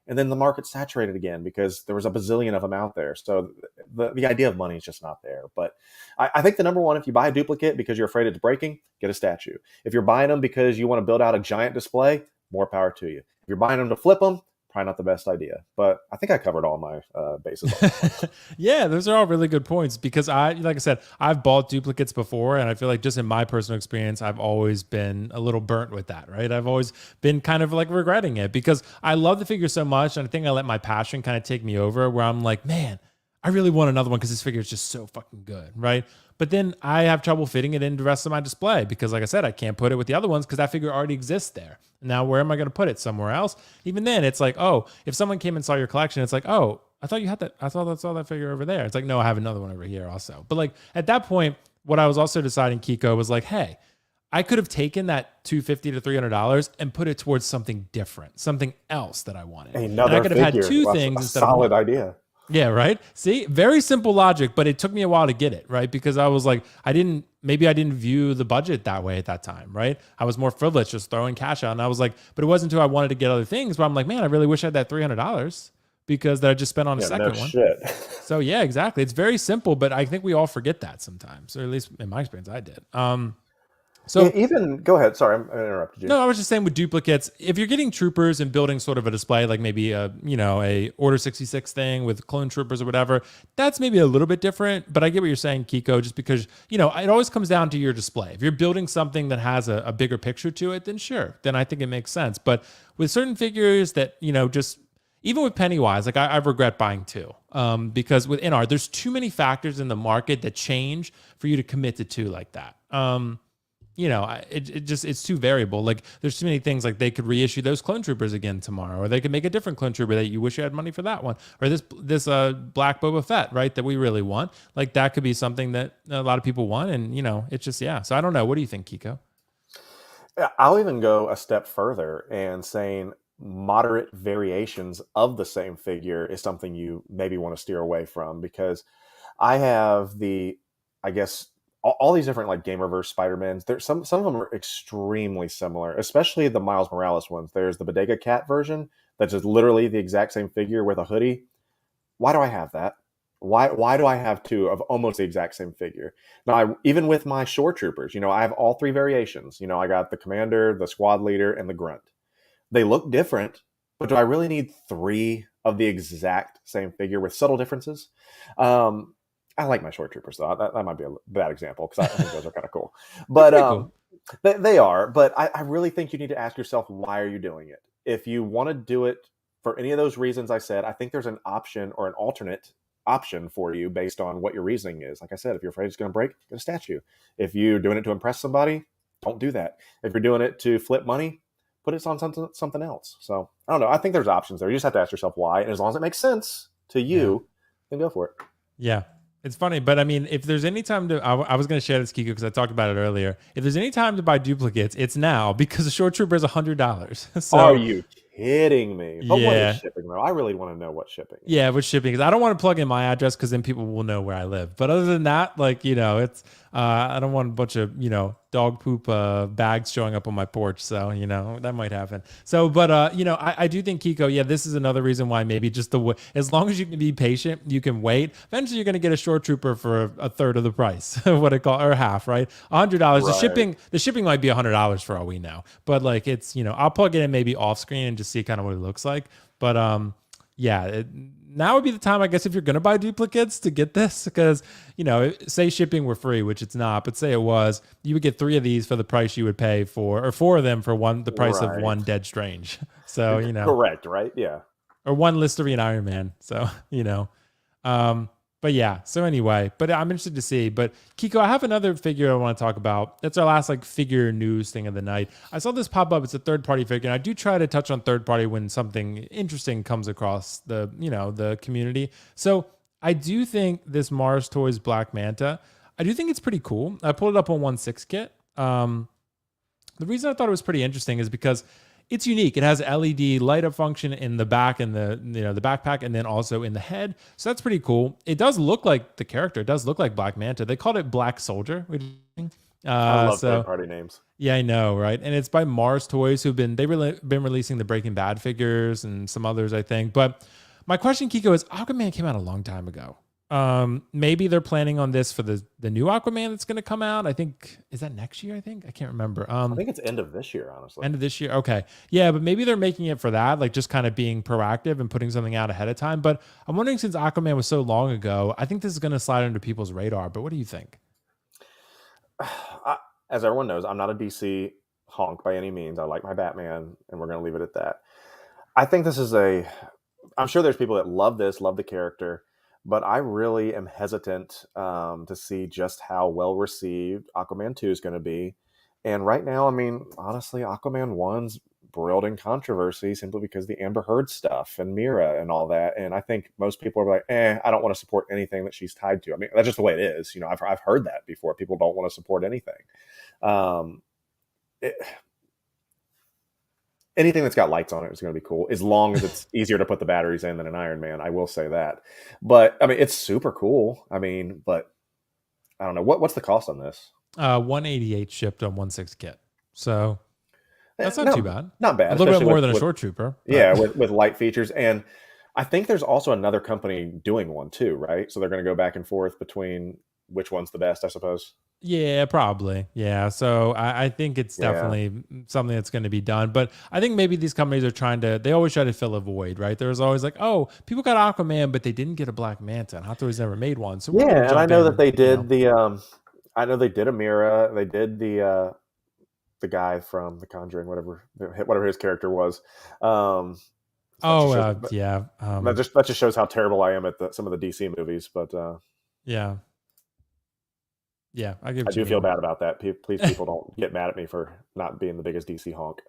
And then the market saturated again because there was a bazillion of them out there. So the idea of money is just not there. But I think the number one, if you buy a duplicate because you're afraid it's breaking, get a statue. If you're buying them because you want to build out a giant display, more power to you. If you're buying them to flip them, probably not the best idea. But I think I covered all my bases. Yeah, those are all really good points because like I said, I've bought duplicates before, and I feel like just in my personal experience, I've always been a little burnt with that, right? I've always been kind of like regretting it because I love the figure so much, and I think I let my passion kind of take me over where I'm like, man, I really want another one because this figure is just so fucking good, right? But then I have trouble fitting it into the rest of my display because, like I said, I can't put it with the other ones because that figure already exists there. Now, where am I going to put it? Somewhere else? Even then, it's like, oh, if someone came and saw your collection, it's like, oh, I thought you had that. I thought I saw that figure over there. It's like, no, I have another one over here also. But like at that point, what I was also deciding, Keco, was like, hey, I could have taken that $250 to $300 and put it towards something different, something else that I wanted. Another and I could have figure. had 2 things instead solid of one. idea. Yeah, right. See, very simple logic, but it took me a while to get it, right? Because I was like, maybe I didn't view the budget that way at that time, right? I was more frivolous, just throwing cash out. And I was like, but it wasn't until I wanted to get other things, but I'm like, man, I really wish I had that $300 because that I just spent on a Yeah, no second one. shit. So yeah, exactly. It's very simple, but I think we all forget that sometimes, or at least in my experience, I did. Yeah, So even go ahead. Sorry, I interrupted you. no, I was just saying with duplicates, if you're getting troopers and building sort of a display, like maybe a Order 66 thing with clone troopers or whatever, that's maybe a little bit different. But I get what you're saying, Keco, just because it always comes down to your display. If you're building something that has a bigger picture to it, then sure, then I think it makes sense. But with certain figures that just even with Pennywise, like I regret buying two, because with InArt, there's too many factors in the market that change for you to commit to two like that. It's too variable. Like there's too many things. Like they could reissue those clone troopers again tomorrow, or they could make a different clone trooper that you wish you had money for that one, or this Black Boba Fett, right? That we really want. Like that could be something that a lot of people want, and it's just yeah. So I don't know. What do you think, Keco? I'll even go a step further and saying moderate variations of the same figure is something you maybe want to steer away from, because I have I guess, all these different like Gamerverse Spider-Mans. There's some of them are extremely similar, especially the Miles Morales ones. There's the Bodega Cat version that's just literally the exact same figure with a hoodie. Why do I have that? Why do I have two of almost the exact same figure? Now, even with my shore troopers, I have all three variations. I got the commander, the squad leader, and the grunt. They look different, but do I really need three of the exact same figure with subtle differences? I like my short troopers though. That might be a bad example because I think those are kind of cool. That's But pretty cool. they are. But I really think you need to ask yourself, why are you doing it? If you want to do it for any of those reasons I said, I think there's an option or an alternate option for you based on what your reasoning is. Like I said, if you're afraid it's going to break, get a statue. If you're doing it to impress somebody, don't do that. If you're doing it to flip money, put it on something else. So I don't know. I think there's options there. You just have to ask yourself why, and as long as it makes sense to Yeah. you, then go for it. Yeah. It's funny, but I mean, if there's any time I was going to share this, Kiko, because I talked about it earlier. If there's any time to buy duplicates, it's now because the short trooper is $100. Are So you kidding me? But what is yeah, shipping though? I really want to know what shipping is. yeah, with shipping, because I don't want to plug in my address because then people will know where I live. But other than that, like it's I don't want a bunch of dog poop bags showing up on my porch. So that might happen. So, but I do think, Kiko, yeah, this is another reason why maybe just as long as you can be patient, you can wait. Eventually, you're going to get a short trooper for a third of the price, or half, right? $100. Right. The shipping might be $100 for all we know. But like it's I'll plug it in maybe off screen and just see kind of what it looks like. But yeah, now would be the time, I guess, if you're going to buy duplicates to get this, because, say shipping were free, which it's not, but say it was, you would get three of these for the price you would pay or four of them for the price of Right. one Dead Strange. So, Correct, right? Yeah. or one Listerine Iron Man. So, but yeah. So anyway, but I'm interested to see. But Kiko, I have another figure I want to talk about. That's our last figure news thing of the night. I saw this pop up. It's a third party figure, and I do try to touch on third party when something interesting comes across the community. So I do think this Mars Toys Black Manta, I do think it's pretty cool. I pulled it up on 1/6 kit. The reason I thought it was pretty interesting is because it's unique. It has LED light up function in the back and the backpack, and then also in the head. So that's pretty cool. It does look like the character. It does look like Black Manta. They called it Black Soldier. I love So third party names. yeah, I know, right? And it's by Mars Toys, been releasing the Breaking Bad figures and some others, I think. But my question, Kiko, is Aquaman came out a long time ago. Maybe they're planning on this for the new Aquaman that's going to come out. I think, is that next year? I think I can't remember. I think it's end of this year, honestly. End of this year. Okay. Yeah, but maybe they're making it for that, like just kind of being proactive and putting something out ahead of time. But I'm wondering, since Aquaman was so long ago, I think this is going to slide under people's radar. But what do you think? As everyone knows, I'm not a DC honk by any means. I like my Batman, and we're going to leave it at that. I think this is I'm sure there's people that love the character, but I really am hesitant to see just how well received Aquaman 2 is going to be. And right now, I mean, honestly, Aquaman 1's broiled in controversy simply because of the Amber Heard stuff and Mira and all that. And I think most people are like, I don't want to support anything that she's tied to. I mean, that's just the way it is. I've heard that before. People don't want to support anything. Um, it, anything that's got lights on it is going to be cool, as long as it's easier to put the batteries in than an Iron Man. I will say that. But I mean, it's super cool. I mean, but I don't know what's the cost on this. 188 shipped on 1/6 kit. So that's not too No, bad. not bad, A little bit especially more than a with short trooper. But yeah, with light features. And I think there's also another company doing one too, right? So they're going to go back and forth between which one's the best, I suppose. yeah, probably. Yeah. So I think it's Yeah. definitely something that's going to be done. But I think maybe these companies are they always try to fill a void, right? There's always like, oh, people got Aquaman, but they didn't get a Black Manta. And Hot Toys never made one. So we're going to Yeah, and I jump know that in, they did the I know they did Amira, they did the guy from The Conjuring, whatever his character was. Um that just Oh, shows yeah. that just shows how terrible I am at some of the DC movies, but Yeah. Yeah. I get I what you do feel mean. bad about that. Please, people don't get mad at me for not being the biggest DC honk.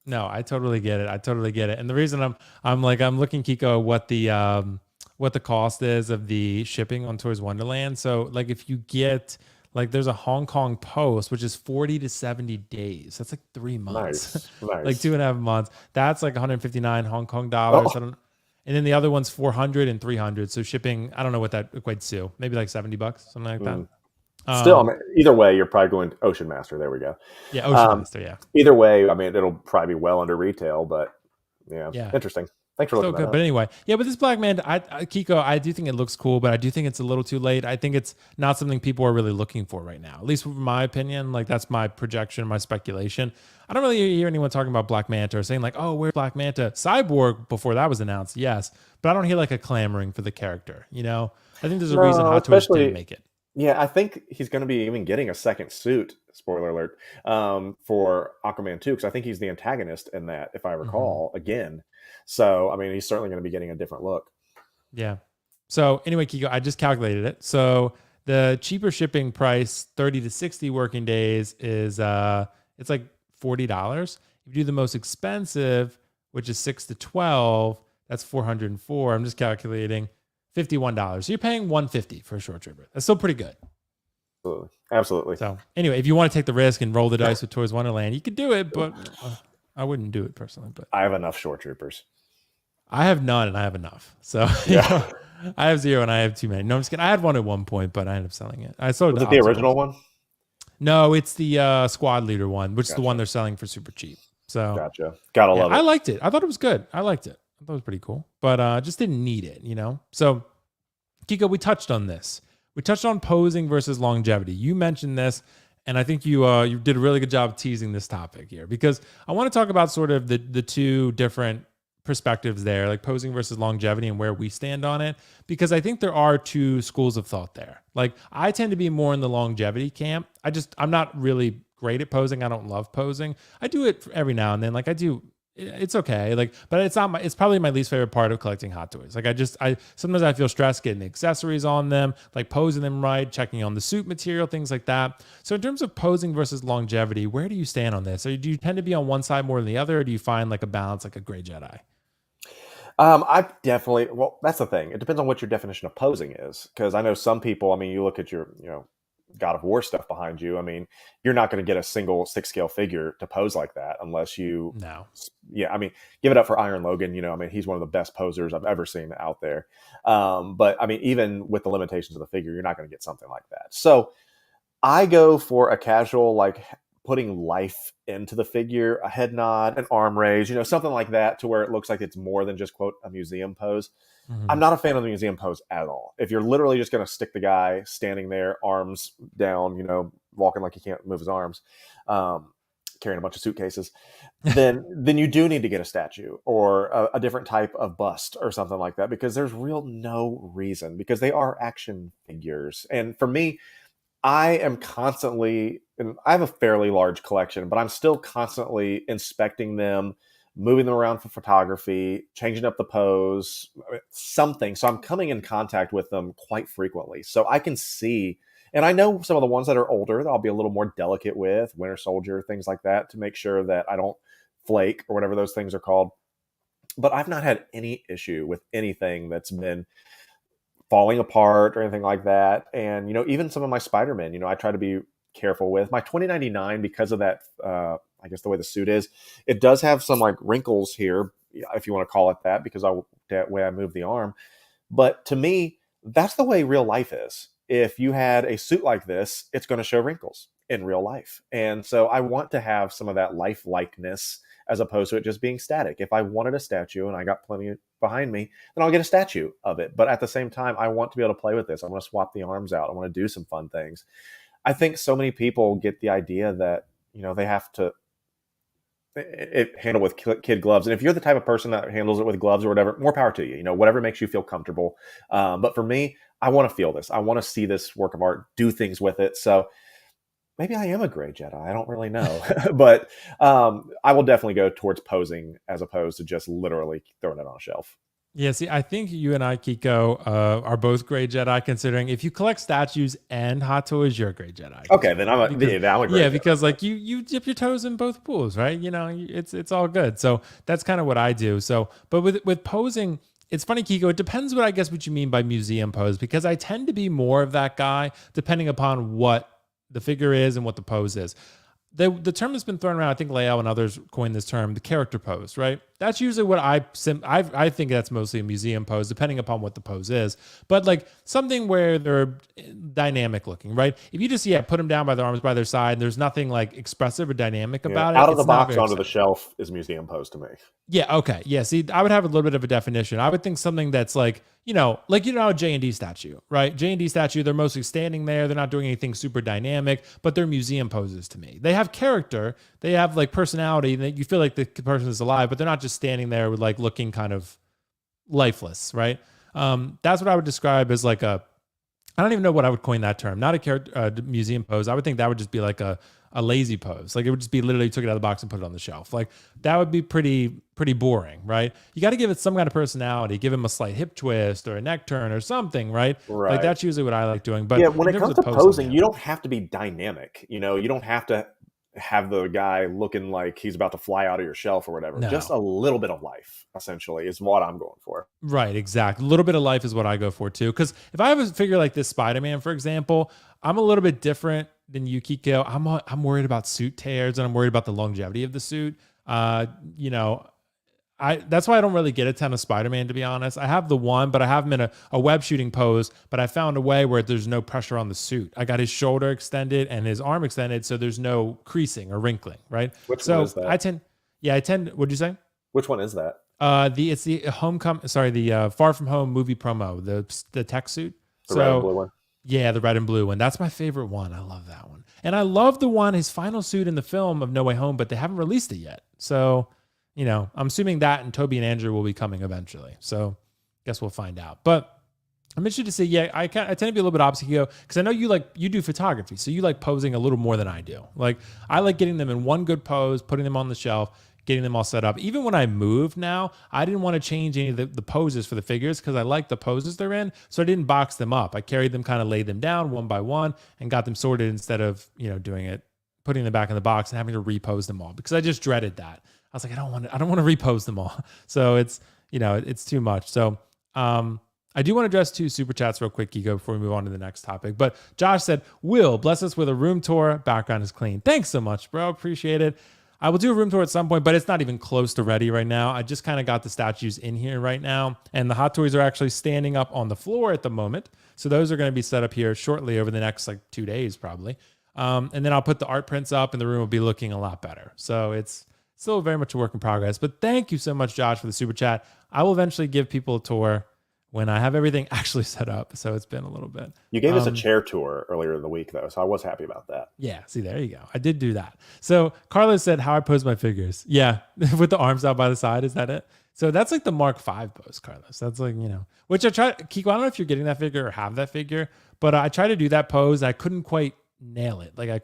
No, I totally get it. I totally get it. And the reason I'm looking, Kiko, what the cost is of the shipping on Toys Wonderland. So like if you get like there's a Hong Kong post, which is 40 to 70 days. That's like 3 months. Nice, Like nice. 2.5 months. That's like 159 Hong Kong dollars. I Oh, don't and then the other one's 400 and 300. So shipping, I don't know what that equates to. Maybe like $70, something like that. mm. Still, I Um, mean, either way, you're probably going Ocean Master. There we go. yeah, Ocean Um, Master, yeah. Either way, I mean, it'll probably be well under retail, but yeah, Yeah. interesting. Thanks for So looking that good. But up. anyway, yeah, but this Black Man, Kiko, I do think it looks cool, but I do think it's a little too late. I think it's not something people are really looking for right now, at least from my opinion. Like that's my projection, my speculation. I don't really hear anyone talking about Black Manta or saying like, oh, where's Black Manta? Cyborg before that was announced, yes, but I don't hear like a clamoring for the character. I think there's a reason No, Hot Toys didn't especially make it. yeah, I think he's going to be even getting a second suit. Spoiler alert, for Aquaman 2, because I think he's the antagonist in that, if I Hmm. recall, again. So, I mean, he's certainly going to be getting a different look. Yeah. So anyway, Kiko, I just calculated it. So the cheaper shipping price, 30 to 60 working days, is it's like $40. If you do the most expensive, which is 6 to 12, that's 404. I'm just calculating $51. So you're paying 150 for a short tripper. That's still pretty good. Absolutely. Absolutely. So anyway, if you want to take the risk and roll the dice with Toys Wonderland, you could do it, but I wouldn't do it personally. But I have enough short troopers. I have none and I have enough. So, Yeah. I have zero and I have too many. No, I'm just kidding. I had one at one point, but I ended up selling it. I sold it Was to it the original obstacles. one? No, it's the squad leader one, which is the one Gotcha. they're selling for super cheap. So, Gotcha. Gotta yeah, love I it. liked it. I thought it was good. I liked it. I thought it was pretty cool, but just didn't need it. So, Kiko, we touched on this. We touched on posing versus longevity. You mentioned this, and I think you did a really good job teasing this topic here because I want to talk about sort of the two different perspectives there, like posing versus longevity and where we stand on it. Because I think there are two schools of thought there. Like I tend to be more in the longevity camp. I'm not really great at posing. I don't love posing. I do it every now and then. Like I do it's okay. Like, but it's probably my least favorite part of collecting Hot Toys. Like I sometimes I feel stressed getting the accessories on them, like posing them right, checking on the suit material, things like that. So in terms of posing versus longevity, where do you stand on this? Or do you tend to be on one side more than the other, or do you find like a balance like a gray Jedi? I definitely, well, that's the thing. It depends on what your definition of posing is. Because I know some people, I mean, you look at your, God of War stuff behind you. I mean, you're not going to get a single six scale figure to pose like that unless No. yeah, I mean, give it up for Iron Logan. I mean, he's one of the best posers I've ever seen out there. But I mean, even with the limitations of the figure, you're not going to get something like that. So I go for a casual, like putting life into the figure, a head nod, an arm raise, something like that to where it looks like it's more than just quote a museum pose. Mhm. I'm not a fan of the museum pose at all. If you're literally just going to stick the guy standing there, arms down, walking like he can't move his arms, um, carrying a bunch of suitcases, then you do need to get a statue or a different type of bust or something like that because there's real no reason because they are action figures. And for me, I am constantly, and I have a fairly large collection, but I'm still constantly inspecting them, moving them around for photography, changing up the pose, something. So I'm coming in contact with them quite frequently. So I can see, and I know some of the ones that are older that I'll be a little more delicate with, Winter Soldier, things like that, to make sure that I don't flake or whatever those things are called. But I've not had any issue with anything that's been falling apart or anything like that. And even some of my Spider-Man, I try to be careful with my 2099 because of that. I I guess the way the suit is. It does have some like wrinkles here, if you want to call it that, because that way I move the arm. But to me, that's the way real life is. If you had a suit like this, it's going to show wrinkles in real life. And so I want to have some of that lifelikeness as opposed to it just being static. If I wanted a statue and I got plenty behind me, then I'll get a statue of it. But at the same time, I want to be able to play with this. I want to swap the arms out. I want to do some fun things. I think so many people get the idea that, they have to handle with kid gloves. And if you're the type of person that handles it with gloves or whatever, more power to you, whatever makes you feel comfortable. But for me, I want to feel this. I want to see this work of art, do things with it. So maybe I am a gray Jedi. I don't really know. But I will definitely go towards posing as opposed to just literally throwing it on a shelf. Yeah, see, I think you and I, Keco, are both gray Jedi, considering if you collect statues and hot toys, you're a gray Jedi. Okay, then I'm a gray Jedi. Because like you dip your toes in both pools, right? It's all good. So that's kind of what I do. So, but with posing, it's funny, Keco, it depends what you mean by museum pose, because I tend to be more of that guy depending upon what the figure is and what the pose is. The term that's been thrown around, I think Lael and others coined this term, the character pose, right? That's usually what I think that's mostly a museum pose, depending upon what the pose is. But like something where they're dynamic looking, right? If you just put them down by their arms by their side, and there's nothing like expressive or dynamic about it. Out of the box onto the shelf is museum pose to me. Yeah. Okay. Yeah. See, I would have a little bit of a definition. I would think something that's like, a J&D statue, right? J&D statue, they're mostly standing there. They're not doing anything super dynamic, but they're museum poses to me. They have character. They have like personality. You feel like the person is alive, but they're not just standing there with like looking kind of lifeless, right? That's what I would describe as like I don't even know what I would coin that term. Not a character museum pose. I would think that would just be like a lazy pose. Like it would just be literally took it out of the box and put it on the shelf. Like that would be pretty boring, right? You got to give it some kind of personality, give him a slight hip twist or a neck turn or something, right? Like that's usually what I like doing. But yeah, when it comes to posing, you don't have to be dynamic. You don't have to have the guy looking like he's about to fly out of your shelf or whatever. No. Just a little bit of life, essentially, is what I'm going for. Right, exactly. A little bit of life is what I go for too. Because if I have a figure like this Spider-Man, for example, I'm a little bit different than you, Keco. I'm worried about suit tears and I'm worried about the longevity of the suit. That's why I don't really get a ton of Spider-Man, to be honest. I have the one, but I have him in a web shooting pose, but I found a way where there's no pressure on the suit. I got his shoulder extended and his arm extended, so there's no creasing or wrinkling, right? Which one is that? I tend, what'd you say? Which one is that? It's the Far From Home movie promo, the tech suit. The red and blue one? Yeah, the red and blue one. That's my favorite one. I love that one. And I love the one, his final suit in the film of No Way Home, but they haven't released it yet. So, I'm assuming that and Toby and Andrew will be coming eventually. So guess we'll find out. But I'm interested to see, I tend to be a little bit opposite, because I know you do photography. So you like posing a little more than I do. Like I like getting them in one good pose, putting them on the shelf, getting them all set up. Even when I moved now, I didn't want to change any of the poses for the figures because I like the poses they're in. So I didn't box them up. I carried them, kind of laid them down one by one and got them sorted instead of, doing it, putting them back in the box and having to repose them all, because I just dreaded that. I was like, I don't want to repose them all. So it's, it's too much. So I do want to address 2 super chats real quick, Keco, before we move on to the next topic. But Josh said, Will, bless us with a room tour. Background is clean. Thanks so much, bro. Appreciate it. I will do a room tour at some point, but it's not even close to ready right now. I just kind of got the statues in here right now. And the hot toys are actually standing up on the floor at the moment. So those are going to be set up here shortly over the next 2 days, probably. And then I'll put the art prints up and the room will be looking a lot better. So it's still very much a work in progress. But thank you so much, Josh, for the super chat. I will eventually give people a tour when I have everything actually set up. So it's been a little bit. You gave us a chair tour earlier in the week, though, so I was happy about that. Yeah, see, there you go. I did do that. So Carlos said how I pose my figures. Yeah, with the arms out by the side. Is that it? So that's like the Mark V pose, Carlos. That's like, which I tried. Keco, I don't know if you're getting that figure or have that figure, but I tried to do that pose. And I couldn't quite nail it. Like I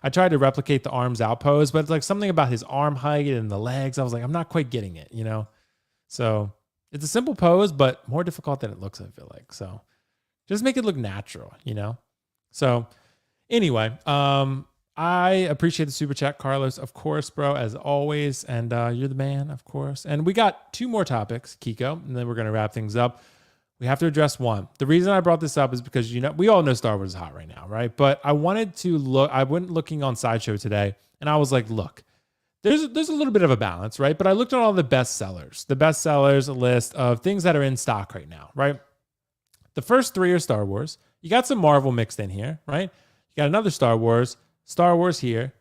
tried to replicate the arms out pose, but it's like something about his arm height and the legs. I was like, I'm not quite getting it, So it's a simple pose, but more difficult than it looks, I feel like. So just make it look natural, So anyway, I appreciate the super chat, Carlos, of course, bro, as always. And you're the man, of course. And we got 2 more topics, Keco, and then we're going to wrap things up. we have to address one. The reason I brought this up is because, we all know Star Wars is hot right now, right? But I wanted to look, I went looking on Sideshow today and I was like, look, there's a little bit of a balance, right? But I looked at all the best sellers list of things that are in stock right now, right? The first three are Star Wars. You got some Marvel mixed in here, right? You got another Star Wars here,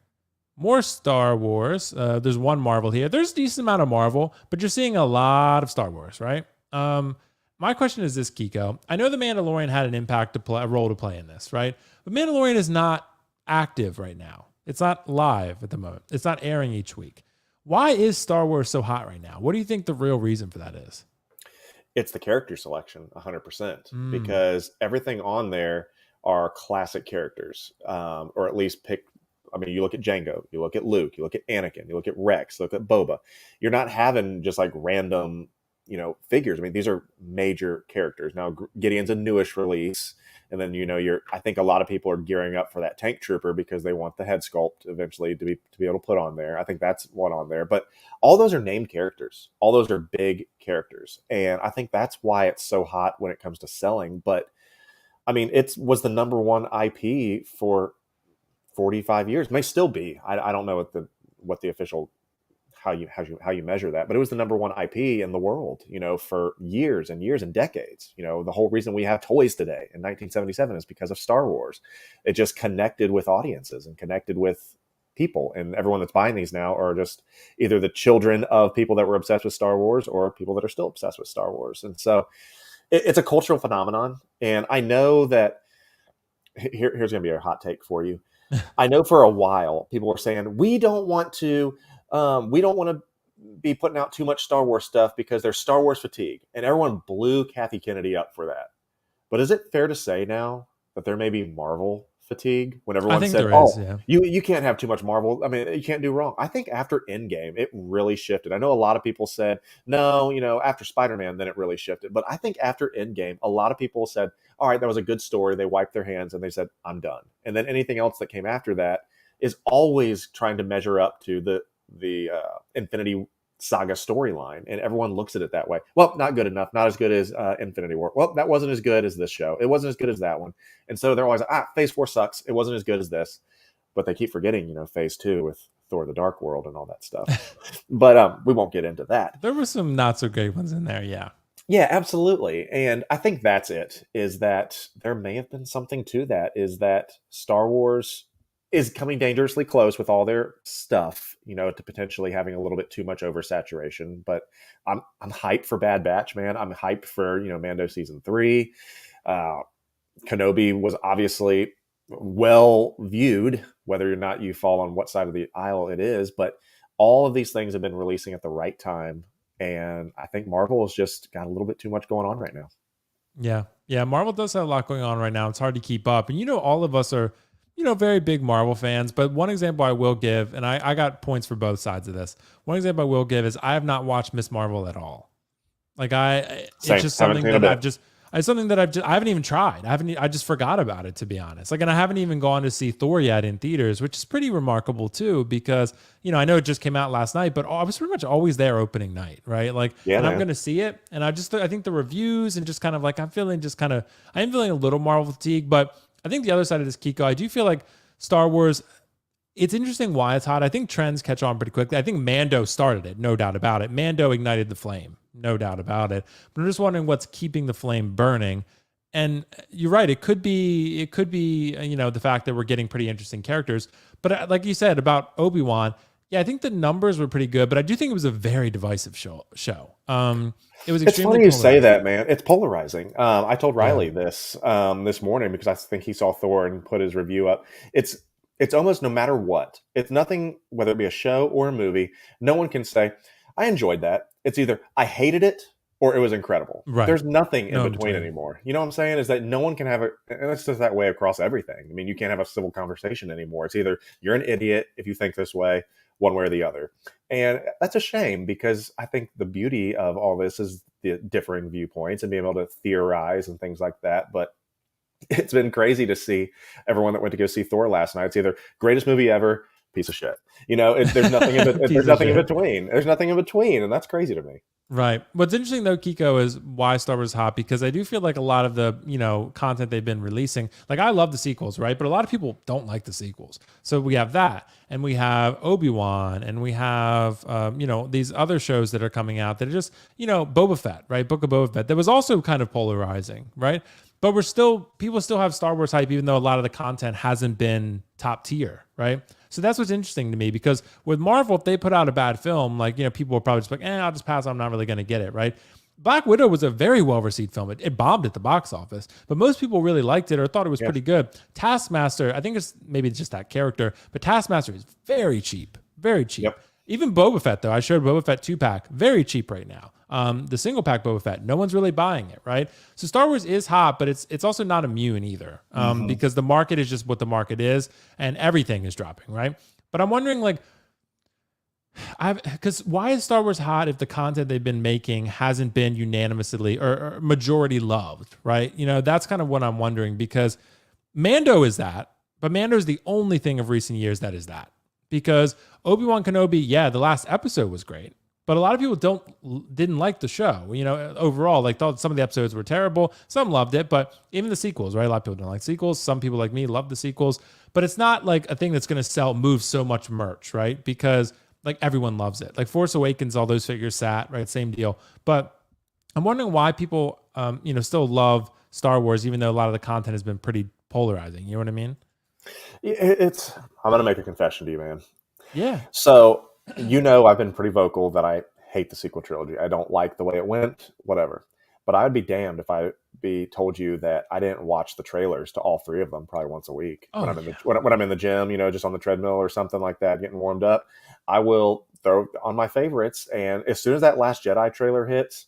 more Star Wars. There's one Marvel here. There's a decent amount of Marvel, but you're seeing a lot of Star Wars, right? My question is this, Keco. I know The Mandalorian had an a role to play in this, right? But Mandalorian is not active right now. It's not live at the moment. It's not airing each week. Why is Star Wars so hot right now? What do you think the real reason for that is? It's the character selection, 100%, because everything on there are classic characters, or at least pick. I mean, you look at Django, you look at Luke, you look at Anakin, you look at Rex, look at Boba. You're not having just like random, figures. I mean, these are major characters. Now, Gideon's a newish release, and then I think a lot of people are gearing up for that tank trooper because they want the head sculpt eventually to be able to put on there. I think that's one on there, but all those are named characters. All those are big characters, and I think that's why it's so hot when it comes to selling. But I mean, it was the number one IP for 45 years. It may still be. I don't know what the official how you measure that, but it was the number one IP in the world, for years and years and decades. The whole reason we have toys today in 1977 is because of Star Wars. It just connected with audiences and connected with people, and everyone that's buying these now are just either the children of people that were obsessed with Star Wars or people that are still obsessed with Star Wars. And so it's a cultural phenomenon. And I know that here's going to be a hot take for you. I know for a while people were saying we don't want to be putting out too much Star Wars stuff because there's Star Wars fatigue, and everyone blew Kathy Kennedy up for that. But is it fair to say now that there may be Marvel fatigue when everyone said, yeah. you can't have too much Marvel. I mean, you can't do wrong. I think after Endgame, it really shifted. I know a lot of people said, no, after Spider-Man, then it really shifted. But I think after Endgame, a lot of people said, all right, that was a good story. They wiped their hands and they said, I'm done. And then anything else that came after that is always trying to measure up to the Infinity Saga storyline, and everyone looks at it that way. Well, not good enough, not as good as Infinity War. Well, that wasn't as good as this show. It wasn't as good as that one. And so they're always like, Phase 4 sucks. It wasn't as good as this. But they keep forgetting, Phase 2 with Thor: The Dark World and all that stuff. But we won't get into that. There were some not so great ones in there, yeah. Yeah, absolutely. And I think that's it, is that there may have been something to that, is that Star Wars is coming dangerously close with all their stuff, to potentially having a little bit too much oversaturation. But I'm hyped for Bad Batch, man. I'm hyped for, Mando season 3. Kenobi was obviously well viewed, whether or not you fall on what side of the aisle it is. But all of these things have been releasing at the right time. And I think Marvel has just got a little bit too much going on right now. Yeah. Yeah. Marvel does have a lot going on right now. It's hard to keep up. And, all of us are, very big Marvel fans. But one example I will give, and I got points for both sides of this. One example I will give is I have not watched Miss Marvel at all. Like it's just something that I haven't even tried. I just forgot about it, to be honest. Like, and I haven't even gone to see Thor yet in theaters, which is pretty remarkable too, because, I know it just came out last night, but I was pretty much always there opening night, right? Like, yeah, and I'm going to see it. And I think the reviews and just kind of like, I am feeling a little Marvel fatigue, but I think the other side of this, Keco, I do feel like Star Wars, it's interesting why it's hot. I think trends catch on pretty quickly. I think Mando started it, no doubt about it. Mando ignited the flame, no doubt about it. But I'm just wondering what's keeping the flame burning. And you're right, it could be, the fact that we're getting pretty interesting characters. But like you said about Obi-Wan, yeah, I think the numbers were pretty good, but I do think it was a very divisive show. It was extremely It's funny you say that, man. It's polarizing. I told Riley this morning because I think he saw Thor and put his review up. It's almost no matter what. It's nothing, whether it be a show or a movie, no one can say, I enjoyed that. It's either I hated it or it was incredible. Right. There's nothing in between anymore. You know what I'm saying? Is that no one can have it. And it's just that way across everything. I mean, you can't have a civil conversation anymore. It's either you're an idiot if you think this way, one way or the other. And that's a shame, because I think the beauty of all this is the differing viewpoints and being able to theorize and things like that. But it's been crazy to see everyone that went to go see Thor last night. It's either greatest movie ever, piece of shit. There's nothing there's nothing in between. There's nothing in between, and that's crazy to me. Right. What's interesting though, Keco, is why Star Wars is hot, because I do feel like a lot of the, content they've been releasing, like I love the sequels, right? But a lot of people don't like the sequels. So we have that, and we have Obi-Wan, and we have, these other shows that are coming out that are just, Boba Fett, right? Book of Boba Fett. That was also kind of polarizing, right? But people still have Star Wars hype, even though a lot of the content hasn't been top tier, right? So that's what's interesting to me, because with Marvel, if they put out a bad film, like, people will probably just be like, I'll just pass. I'm not really going to get it, right? Black Widow was a very well-received film. It bombed at the box office, but most people really liked it or thought it was pretty good. Taskmaster, I think it's maybe just that character, but Taskmaster is very cheap, very cheap. Yep. Even Boba Fett, though, I showed Boba Fett 2-pack, very cheap right now. The single pack Boba Fett, no one's really buying it, right? So Star Wars is hot, but it's also not immune either, because the market is just what the market is, and everything is dropping, right? But I'm wondering, like, because why is Star Wars hot if the content they've been making hasn't been unanimously or majority loved, right? That's kind of what I'm wondering, because Mando is that, but Mando is the only thing of recent years that is that. Because Obi-Wan Kenobi, the last episode was great, but a lot of people didn't like the show. Overall, like, thought some of the episodes were terrible. Some loved it, but even the sequels, right? A lot of people don't like sequels. Some people like me love the sequels, but it's not like a thing that's going to move so much merch, right? Because like everyone loves it. Like Force Awakens, all those figures sat, right? Same deal. But I'm wondering why people, still love Star Wars, even though a lot of the content has been pretty polarizing. You know what I mean? I'm going to make a confession to you, man. Yeah. So, I've been pretty vocal that I hate the sequel trilogy. I don't like the way it went, whatever. But I'd be damned if I told you that I didn't watch the trailers to all three of them probably once a week. When I'm in the gym, just on the treadmill or something like that, getting warmed up, I will throw on my favorites. And as soon as that Last Jedi trailer hits,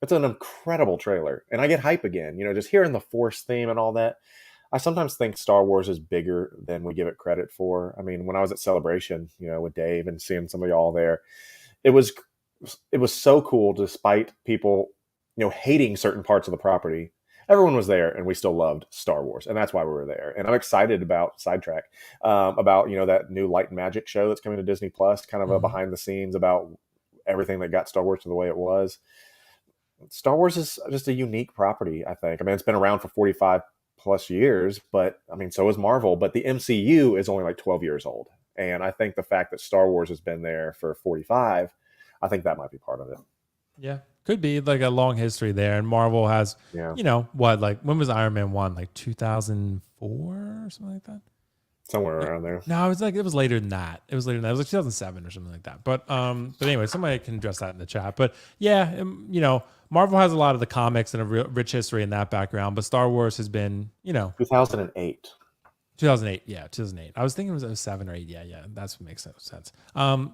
it's an incredible trailer. And I get hype again, just hearing the Force theme and all that. I sometimes think Star Wars is bigger than we give it credit for. I mean, when I was at Celebration, with Dave and seeing some of y'all there, it was so cool, despite people, hating certain parts of the property. Everyone was there, and we still loved Star Wars, and that's why we were there. And I'm excited about sidetrack about that new Light and Magic show that's coming to Disney Plus, kind of a behind the scenes about everything that got Star Wars to the way it was. Star Wars is just a unique property, I think. I mean, it's been around for 45 plus years, but I mean, so is Marvel. But the MCU is only like 12 years old, and I think the fact that Star Wars has been there for 45, I think that might be part of it. Yeah. Could be like a long history there, and Marvel has, like when was Iron Man 1? Like 2004 or something like that? Somewhere around there. No, it was later than that. It was like 2007 or something like that. But anyway, somebody can address that in the chat. But yeah, Marvel has a lot of the comics and a rich history in that background, but Star Wars has been, 2008. 2008, yeah, 2008. I was thinking it was 07 or 8. Yeah, that's what makes sense.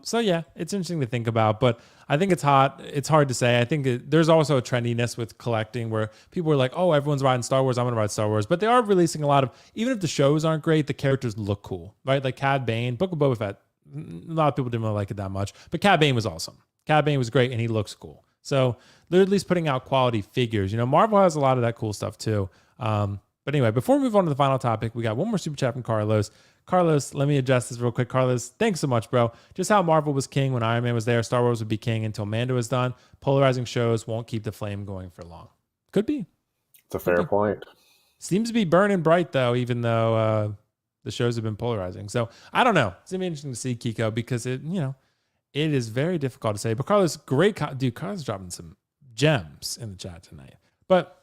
So yeah, it's interesting to think about, but I think it's hot. It's hard to say. I think there's also a trendiness with collecting where people are like, oh, everyone's riding Star Wars, I'm gonna ride Star Wars. But they are releasing a lot of, even if the shows aren't great, the characters look cool, right? Like Cad Bane, Book of Boba Fett. A lot of people didn't really like it that much, but Cad Bane was awesome. Cad Bane was great, and he looks cool. So they're at least putting out quality figures. Marvel has a lot of that cool stuff too. But anyway, before we move on to the final topic, we got one more super chat from Carlos. Carlos, let me adjust this real quick. Carlos, thanks so much, bro. Just how Marvel was king when Iron Man was there, Star Wars would be king until Mando is done. Polarizing shows won't keep the flame going for long. Could be. It's a fair point. Seems to be burning bright, though, even though the shows have been polarizing. So I don't know. It's going to be interesting to see, Keco, because it is very difficult to say. But Carlos, great. Dude, Carlos is dropping some gems in the chat tonight. But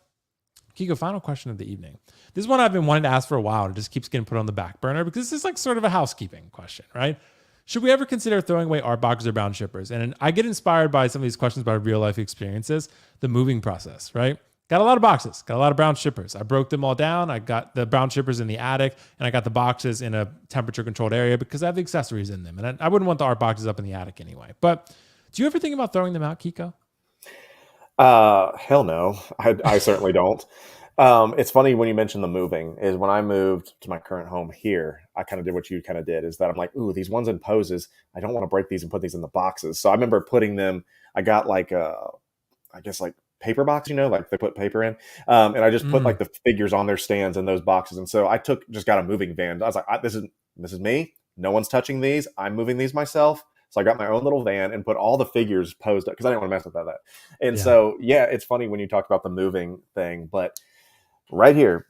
Keco, final question of the evening. This is one I've been wanting to ask for a while, and it just keeps getting put on the back burner because this is like sort of a housekeeping question, right? Should we ever consider throwing away art boxes or brown shippers? And I get inspired by some of these questions by real life experiences, the moving process, right? Got a lot of boxes, got a lot of brown shippers. I broke them all down. I got the brown shippers in the attic, and I got the boxes in a temperature controlled area because I have the accessories in them. And I wouldn't want the art boxes up in the attic anyway. But do you ever think about throwing them out, Keco? Hell no. I certainly don't. It's funny when you mentioned the moving is when I moved to my current home here, I kind of did what you kind of did is that I'm like, ooh, these ones in poses, I don't want to break these and put these in the boxes. So I remember putting them, I got like like paper box, like they put paper in. And I just put like the figures on their stands in those boxes. And so I just got a moving van. I was like, this is me. no one's touching these. I'm moving these myself. So I got my own little van and put all the figures posed up because I didn't want to mess with that. And Yeah. so, yeah, it's funny when you talked about the moving thing, but right here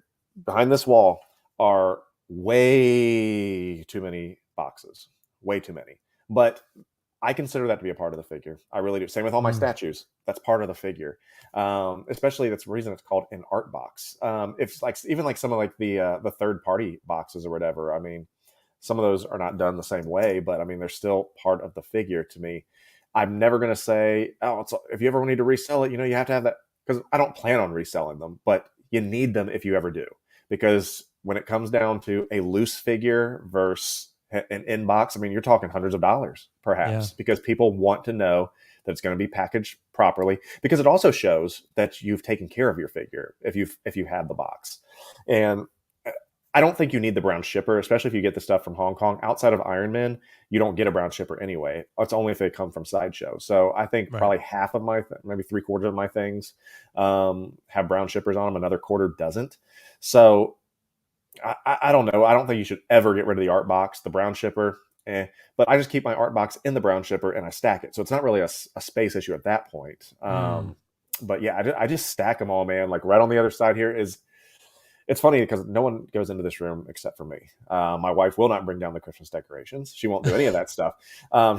behind this wall are way too many boxes, way too many. But I consider that to be a part of the figure. I really do. Same with all my statues. That's part of the figure. Especially that's the reason it's called an art box. If like even like some of like the third party boxes or whatever. I mean, some of those are not done the same way, but I mean they're still part of the figure to me. I'm never going to say, oh, if you ever need to resell it, you have to have that, because I don't plan on reselling them, but you need them if you ever do, because when it comes down to a loose figure versus an inbox, I mean, you're talking hundreds of dollars perhaps, because people want to know that it's going to be packaged properly, because it also shows that you've taken care of your figure if you have the box. And I don't think you need the brown shipper, especially if you get the stuff from Hong Kong. Outside of Iron Man, you don't get a brown shipper anyway. It's only if they come from Sideshow. So I think probably half of my, maybe 3/4 of my things have brown shippers on them. Another quarter doesn't. So I don't know. I don't think you should ever get rid of the art box, the brown shipper. But I just keep my art box in the brown shipper and I stack it. So it's not really a space issue at that point. But yeah, I just stack them all, man. Like right on the other side here is, it's funny because no one goes into this room except for me. My wife will not bring down the Christmas decorations. She won't do any of that stuff.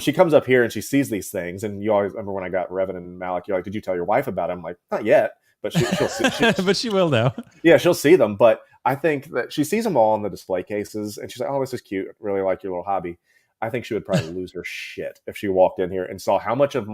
She comes up here and she sees these things. And you always remember when I got Revan and Malik, you're like, did you tell your wife about it? I'm like, not yet, but she'll see. But she will know. Yeah, she'll see them. But I think that she sees them all in the display cases. And she's like, oh, this is cute. I really like your little hobby. I think she would probably lose her shit if she walked in here and saw how much of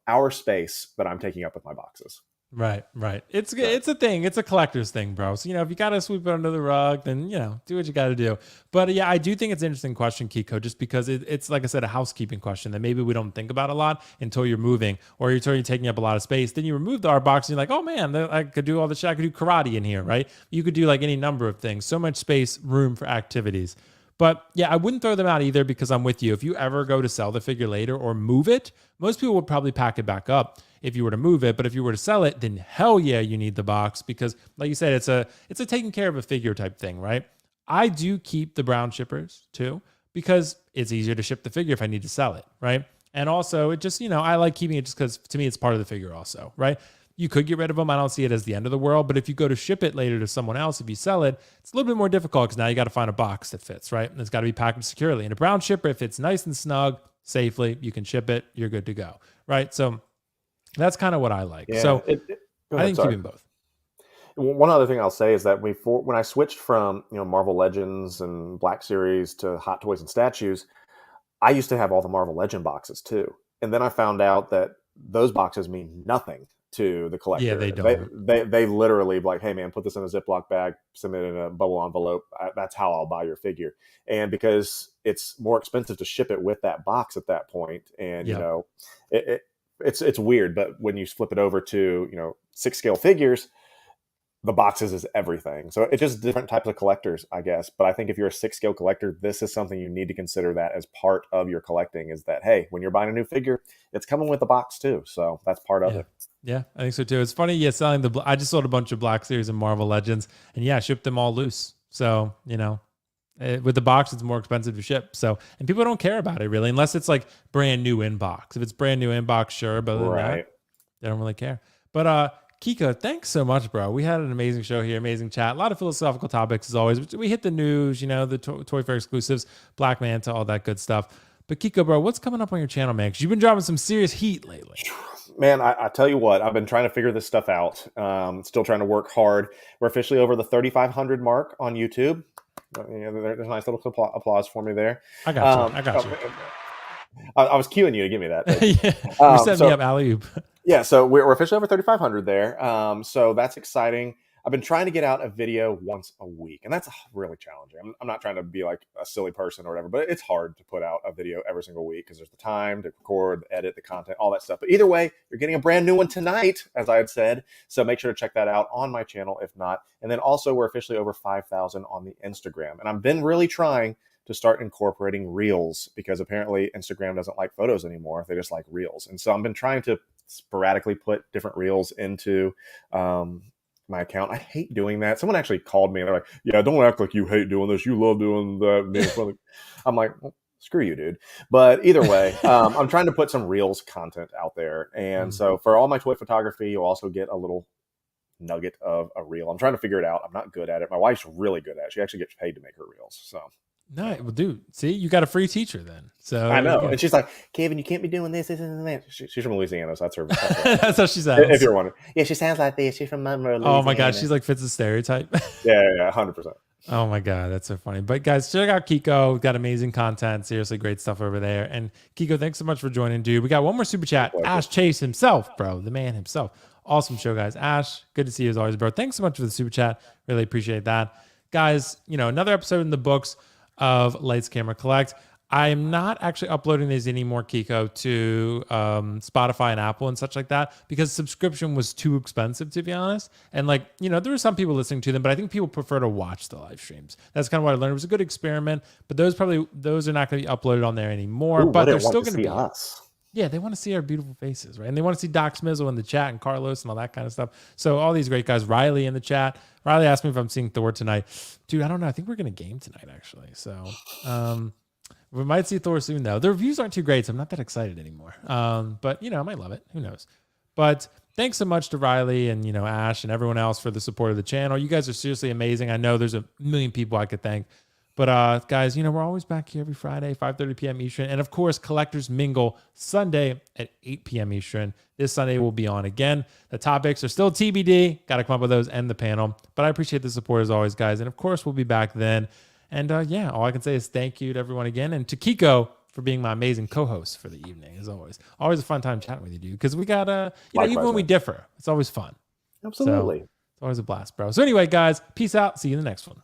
our space that I'm taking up with my boxes. Right. It's a thing. It's a collector's thing, bro. So, if you got to sweep it under the rug, then, do what you got to do. But yeah, I do think it's an interesting question, Keco, just because it's, like I said, a housekeeping question that maybe we don't think about a lot until you're moving or until you're taking up a lot of space. Then you remove the art box and you're like, oh man, I could do all the shit. I could do karate in here, right? You could do like any number of things. So much space, room for activities. But yeah, I wouldn't throw them out either, because I'm with you. If you ever go to sell the figure later or move it, most people would probably pack it back up if you were to move it. But if you were to sell it, then hell yeah, you need the box, because like you said, it's a taking care of a figure type thing, right? I do keep the brown shippers too, because it's easier to ship the figure if I need to sell it, right? And also it just, I like keeping it just because to me it's part of the figure also, right? You could get rid of them. I don't see it as the end of the world. But if you go to ship it later to someone else, if you sell it, it's a little bit more difficult, because now you got to find a box that fits, right? And it's got to be packaged securely. And a brown shipper, if it's nice and snug, safely, you can ship it, you're good to go, right? So that's kind of what I like. Yeah, so I think keeping both. One other thing I'll say is that when I switched from Marvel Legends and Black Series to Hot Toys and statues, I used to have all the Marvel Legend boxes too. And then I found out that those boxes mean nothing to the collector. Yeah, they don't. They literally like, hey man, put this in a Ziploc bag, send it in a bubble envelope. That's how I'll buy your figure. And because it's more expensive to ship it with that box at that point, and it's weird. But when you flip it over to 6 scale figures, the boxes is everything. So it's just different types of collectors, I guess. But I think if you're a 6 scale collector, this is something you need to consider that as part of your collecting, is that, hey, when you're buying a new figure, it's coming with a box too. So that's part of it. Yeah, I think so too. It's funny. Selling I just sold a bunch of Black Series and Marvel Legends, and shipped them all loose. So, with the box, it's more expensive to ship. So, and people don't care about it really, unless it's like brand new inbox. If it's brand new inbox, sure. But other than that, they don't really care. But, Keco, thanks so much, bro. We had an amazing show here, amazing chat, a lot of philosophical topics as always. We hit the news, the Toy Fair exclusives, Black Manta, all that good stuff. But Keco, bro, what's coming up on your channel, man? Because you've been dropping some serious heat lately. Man, I tell you what, I've been trying to figure this stuff out. Still trying to work hard. We're officially over the 3,500 mark on YouTube. There's a nice little applause for me there. I got you. I was cueing you to give me that. You're setting me up alley-oop. Yeah, so we're officially over 3,500 there. So that's exciting. I've been trying to get out a video once a week, and that's really challenging. I'm not trying to be like a silly person or whatever, but it's hard to put out a video every single week because there's the time to record, edit the content, all that stuff. But either way, you're getting a brand new one tonight, as I had said. So make sure to check that out on my channel if not. And then also we're officially over 5,000 on the Instagram. And I've been really trying to start incorporating reels, because apparently Instagram doesn't like photos anymore. They just like reels. And so I've been trying to sporadically put different reels into my account. I hate doing that. Someone actually called me and they're like, "Yeah, don't act like you hate doing this. You love doing that." I'm like, well, screw you, dude. But either way, I'm trying to put some Reels content out there. And so for all my toy photography, you'll also get a little nugget of a reel. I'm trying to figure it out. I'm not good at it. My wife's really good at it. She actually gets paid to make her reels. So no, well, dude, see, you got a free teacher then. So I know. And she's like, Kevin, you can't be doing this and that. She's from Louisiana, so that's her. That's how she sounds. If you're wondering. Yeah, she sounds like this. She's from Monroe, Oh my God, she's like fits the stereotype. Yeah, 100%. Oh my God, that's so funny. But guys, check out Keco. We've got amazing content. Seriously, great stuff over there. And Keco, thanks so much for joining, dude. We got one more super chat. Ash Chase himself, bro, the man himself. Awesome show, guys. Ash, good to see you as always, bro. Thanks so much for the super chat. Really appreciate that. Guys, another episode in the books of Lights Camera Collect. I am not actually uploading these anymore, Keco, to Spotify and Apple and such like that because subscription was too expensive, to be honest. And there were some people listening to them, but I think people prefer to watch the live streams. That's kind of what I learned. It was a good experiment, but those are not going to be uploaded on there anymore. But they're still going to be us. Yeah, they want to see our beautiful faces, right? And they want to see Doc Smizzle in the chat and Carlos and all that kind of stuff. So all these great guys, Riley in the chat. Riley asked me if I'm seeing Thor tonight. Dude, I don't know. I think we're going to game tonight, actually. So we might see Thor soon, though. The reviews aren't too great, so I'm not that excited anymore. But, I might love it. Who knows? But thanks so much to Riley and, Ash and everyone else for the support of the channel. You guys are seriously amazing. I know there's a million people I could thank. But guys, we're always back here every Friday, 5:30 p.m. Eastern. And of course, Collectors Mingle Sunday at 8 p.m. Eastern. This Sunday will be on again. The topics are still TBD. Got to come up with those and the panel. But I appreciate the support as always, guys. And of course, we'll be back then. And all I can say is thank you to everyone again. And to Keco for being my amazing co-host for the evening, as always. Always a fun time chatting with you, dude. Because we got, even when we differ, it's always fun. Absolutely. So, it's always a blast, bro. So anyway, guys, peace out. See you in the next one.